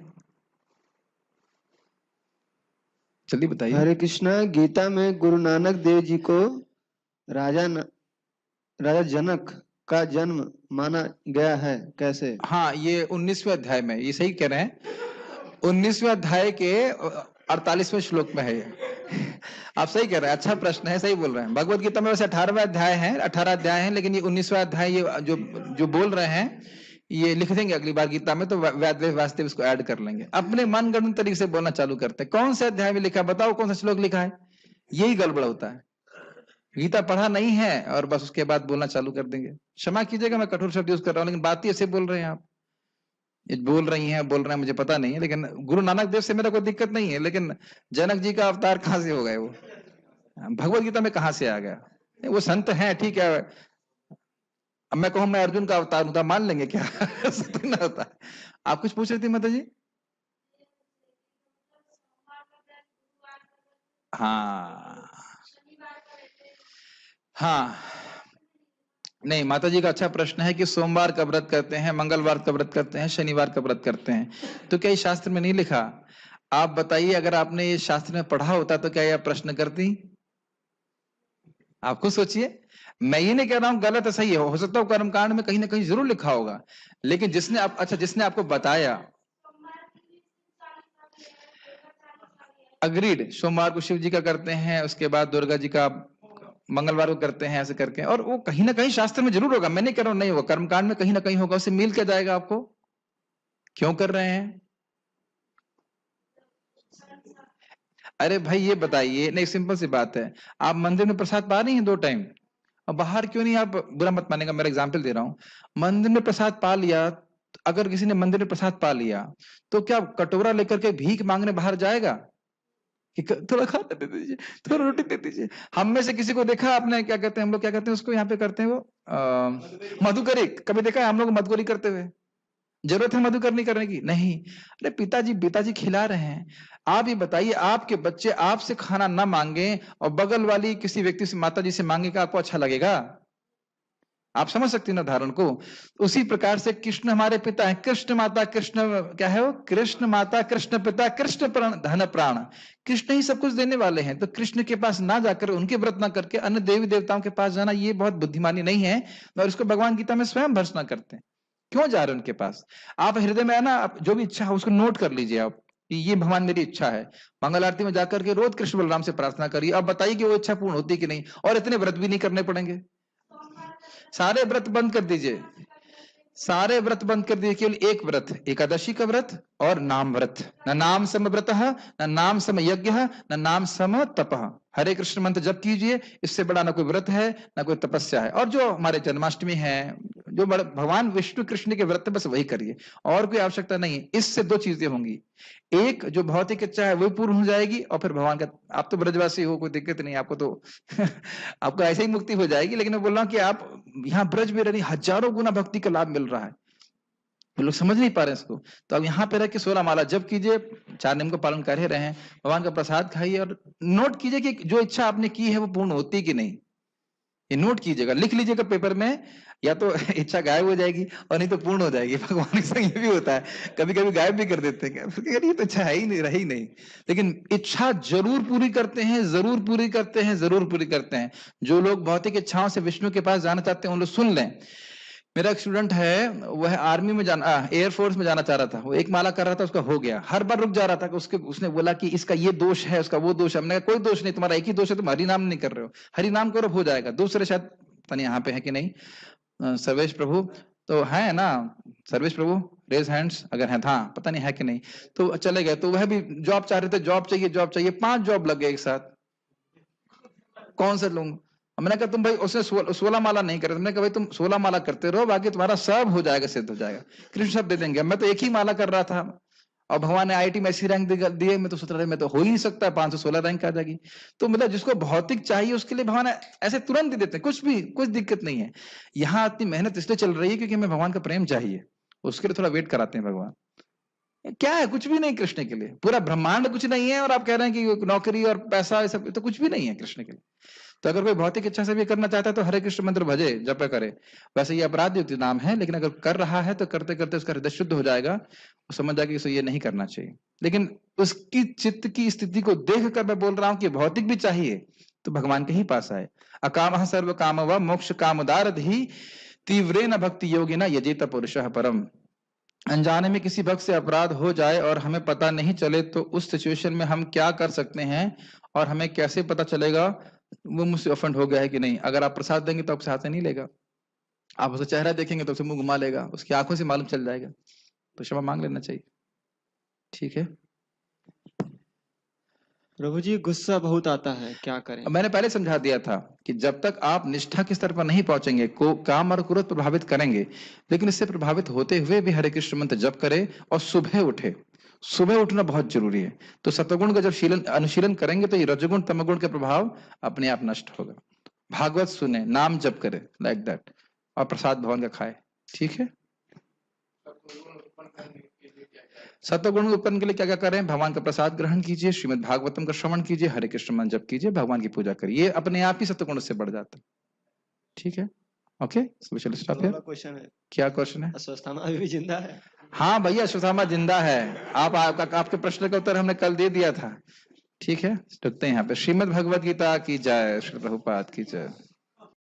जल्दी बताइए। हरे कृष्णा, गीता में गुरु नानक देव जी को राजा जनक का जन्म माना गया है, कैसे? हाँ, ये 19वें अध्याय में, ये सही कह रहे हैं, 19वें अध्याय के 48वें श्लोक में है ये। आप सही कह रहे हैं, अच्छा प्रश्न है, सही बोल रहे हैं। भगवत गीता में वैसे 18वां अध्याय है, 18 अध्याय है, लेकिन ये 19वां अध्याय, ये जो बोल रहे हैं, ये लिख देंगे अगली बार गीता में, तो व्यासदेव वास्तव इसको ऐड कर लेंगे। अपने मनगढ़ंत तरीके से बोलना चालू करते हैं। कौन से अध्याय में लिखा है बताओ, कौन सा श्लोक लिखा है? यही गड़बड़ होता है, गीता पढ़ा नहीं है और बस उसके बाद बोलना चालू कर देंगे। क्षमा कीजिएगा, मैं कठोर शब्द यूज कर रहा हूँ, लेकिन बात ही ऐसे बोल रहे हैं आप, बोल रहे हैं, मुझे पता नहीं है, लेकिन गुरु नानक देव से मेरा कोई दिक्कत नहीं है, लेकिन जनक जी का अवतार कहाँ से हो गए? वो भगवत गीता में कहाँ से आ गया? वो संत हैं, ठीक है, अब मैं कहूं मैं अर्जुन का अवतार हूं, मान लेंगे क्या? तो ना होता है। आप कुछ पूछ रही थी माता जी? हाँ हाँ, नहीं, माता जी का अच्छा प्रश्न है कि सोमवार का व्रत करते हैं, मंगलवार का व्रत करते हैं, शनिवार का व्रत करते हैं, तो क्या ये शास्त्र में नहीं लिखा? आप बताइए, अगर आपने ये शास्त्र में पढ़ा होता तो क्या यह प्रश्न करती? आप खुद सोचिए। मैं ये नहीं कह रहा हूं गलत है, सही है, हो सकता है कर्मकांड में कहीं ना कहीं जरूर लिखा होगा, लेकिन जिसने आपको बताया, अग्रीड, सोमवार को शिव जी का करते हैं, उसके बाद दुर्गा जी का मंगलवार को करते हैं, ऐसे करके, और वो कहीं ना कहीं शास्त्र में जरूर होगा, मैं नहीं कह रहा हूं नहीं होगा, कर्मकांड में कहीं ना कहीं होगा, उससे मिल के जाएगा आपको। क्यों कर रहे हैं? अरे भाई ये बताइए, नहीं सिंपल सी बात है, आप मंदिर में प्रसाद पा रही हैं 2 टाइम, अब बाहर क्यों नहीं? आप बुरा मत मानेगा, मेरा एग्जाम्पल दे रहा हूँ, मंदिर में प्रसाद पा लिया, अगर किसी ने मंदिर में प्रसाद पा लिया तो क्या कटोरा लेकर के भीख मांगने बाहर जाएगा कि थोड़ा खाना दे दीजिए, थोड़ा रोटी दे दीजिए? हम में से किसी को देखा आपने, क्या कहते हैं हम लोग, क्या कहते हैं उसको यहाँ पे करते हैं वो, मधुकरी, कभी देखा है हम लोग मधुकरी करते हुए? जरूरत है मधुकर्णी करने की? नहीं। अरे पिताजी खिला रहे हैं। आप ये बताइए, आपके बच्चे आपसे खाना ना मांगे और बगल वाली किसी व्यक्ति से, माता जी से मांगेगा, आपको अच्छा लगेगा? आप समझ सकते हैं ना उदाहरण को। उसी प्रकार से कृष्ण हमारे पिता है, कृष्ण माता, कृष्ण क्या है वो, कृष्ण माता, कृष्ण पिता, कृष्ण प्राण, धन प्राण। कृष्ण ही सब कुछ देने वाले हैं, तो कृष्ण के पास ना जाकर, उनके व्रत ना करके अन्य देवी देवताओं के पास जाना, ये बहुत बुद्धिमानी नहीं है। और इसको भगवान गीता में स्वयं भर्त्सना करते हैं। क्यों जा रहे हैं उनके पास? आप हृदय में है ना, जो भी इच्छा है उसको नोट कर लीजिए आप, ये भगवान मेरी इच्छा है। मंगल आरती में जाकर के रोज कृष्ण बलराम से प्रार्थना करिए। अब बताइए कि वो इच्छा पूर्ण होती कि नहीं। और इतने व्रत भी नहीं करने पड़ेंगे, सारे व्रत बंद कर दीजिए, सारे व्रत बंद कर दीजिए, केवल एक व्रत, एकादशी का व्रत और नाम व्रत। न नाम सम व्रत, न नाम सम यज्ञ, न नाम सम तप। हरे कृष्ण मंत्र जप कीजिए, इससे बड़ा ना कोई व्रत है, ना कोई तपस्या है। और जो हमारे जन्माष्टमी है, जो भगवान विष्णु कृष्ण के व्रत, बस वही करिए, और कोई आवश्यकता नहीं है। इससे दो चीजें होंगी, एक जो भौतिक इच्छा है वो पूर्ण हो जाएगी, और फिर भगवान का, आप तो ब्रजवासी हो, कोई दिक्कत नहीं आपको तो आपको ऐसे ही मुक्ति हो जाएगी। लेकिन मैं बोल रहा हूँ कि आप यहाँ ब्रज में रहनी, हजारों गुना भक्ति का लाभ मिल रहा है, लोग समझ नहीं पा रहे इसको। तो अब यहाँ पे रह के 16 माला जप कीजिए, 4 नियम को पालन कर ही रहे हैं, भगवान का प्रसाद खाइए, और नोट कीजिए कि जो इच्छा आपने की है वो पूर्ण होती कि नहीं। ये नोट कीजिएगा, लिख लीजिएगा पेपर में, या तो इच्छा गायब हो जाएगी और नहीं तो पूर्ण हो जाएगी। भगवान के संग ये भी होता है, कभी कभी गायब भी कर देते हैं, ये तो इच्छा है ही नहीं, रही नहीं। लेकिन इच्छा जरूर पूरी करते हैं, जरूर पूरी करते हैं, जरूर पूरी करते हैं। जो लोग भौतिक इच्छाओं से विष्णु के पास जाना चाहते हैं, उन लोग सुन लें। मेरा एक स्टूडेंट है, वह आर्मी में जाना, एयरफोर्स में जाना चाह रहा था, वो एक माला कर रहा था, उसका हो गया, हर बार रुक जा रहा था कि उसने बोला कि इसका ये दोष है, उसका वो दोष है। हमने कहा कोई दोष नहीं, तुम्हारा एक ही दोष है, तुम हरि नाम नहीं कर रहे हो, हरि नाम करो हो जाएगा। दूसरे शायद पता नहीं यहाँ पे है कि नहीं, सर्वेश प्रभु तो है ना, सर्वेश प्रभु रेज हैंड्स अगर है, था पता नहीं है कि नहीं, तो चले गए। तो वह भी जॉब चाह रहे थे, जॉब चाहिए, 5 जॉब लग गए एक साथ, कौन से लूंगा। मैंने कहा तुम भाई, उसने 16 माला नहीं करे, तुमने कहा भाई तुम 16 माला करते रहो, बाकी तुम्हारा सब हो जाएगा, सिद्ध हो जाएगा, कृष्ण सब दे देंगे। मैं तो एक ही माला कर रहा था, और भगवान ने आईआईटी में ऐसी रैंक दिए, मैं तो सोच रहा था मैं तो हो ही नहीं सकता, 516 रैंक आ जाएगी। तो मतलब जिसको भौतिक चाहिए उसके लिए भगवान ऐसे तुरंत दे देते हैं, कुछ दिक्कत नहीं है। यहाँ इतनी मेहनत इसलिए चल रही है क्योंकि हमें भगवान का प्रेम चाहिए, उसके लिए थोड़ा वेट कराते हैं भगवान। क्या है, कुछ भी नहीं कृष्ण के लिए, पूरा ब्रह्मांड कुछ नहीं है, और आप कह रहे हैं कि नौकरी और पैसा सब तो कुछ भी नहीं है कृष्ण के लिए। तो अगर कोई भौतिक इच्छा से भी करना चाहता है तो हरे कृष्ण मंत्र भजे, जप करे। वैसे ये अपराध युक्त नाम है, लेकिन अगर कर रहा है तो करते करते उसका हृदय शुद्ध हो जाएगा, वो समझ जाएगा कि इसे ये नहीं करना चाहिए। लेकिन उसकी चित्त की स्थिति को देख कर मैं बोल रहा हूं कि भौतिक भी चाहिए तो भगवान के ही पास आए। अकाम सर्व काम व मोक्ष कामोदार ही तीव्रेन भक्ति योगी न यजेत पुरुषः परम। अनजाने में किसी भक्त से अपराध हो जाए और हमें पता नहीं चले, तो उस सिचुएशन में हम क्या कर सकते हैं, और हमें कैसे पता चलेगा वो मुझसे ऑफेंड हो गया है कि नहीं। अगर आप प्रसाद देंगे तो आपसे हाथ नहीं लेगा, आप उसका चेहरा देखेंगे तो उसे मुंह घुमा लेगा, उसकी आंखों से मालूम चल जाएगा, तो क्षमा मांग लेना चाहिए। ठीक है प्रभु जी, गुस्सा बहुत आता है, क्या करें? मैंने पहले समझा दिया था कि जब तक आप निष्ठा के स्तर पर नहीं पहुंचेंगे, को काम और क्रोध प्रभावित करेंगे, लेकिन इससे प्रभावित होते हुए भी हरे कृष्ण मंत्र जप करे और सुबह उठे। सुबह उठना बहुत जरूरी है। तो सत्वगुण का जब अनुशीलन करेंगे तो ये रजगुण तमगुण के प्रभाव अपने आप नष्ट होगा। भागवत सुने, नाम जप करे, लाइक दैट, और प्रसाद भगवान का खाए। ठीक है, सत्वगुण उत्पन्न के लिए क्या क्या करें? भगवान का प्रसाद ग्रहण कीजिए, श्रीमद् भागवतम का श्रवण कीजिए, हरे कृष्ण मंत्र जप कीजिए, भगवान की पूजा करिए, अपने आप ही सत्वगुण से बढ़ जाता है। ठीक है, ओके, चलो स्टॉप हियर। क्वेश्चन है, क्या क्वेश्चन है? अश्वत्थामा अभी भी जिंदा है? हाँ भैया, अश्वत्थामा जिंदा है। आपके प्रश्न का उत्तर हमने कल दे दिया था। ठीक है, रुकते हैं यहाँ पे। श्रीमद् भगवत गीता की जय, श्री प्रभुपाद की जय।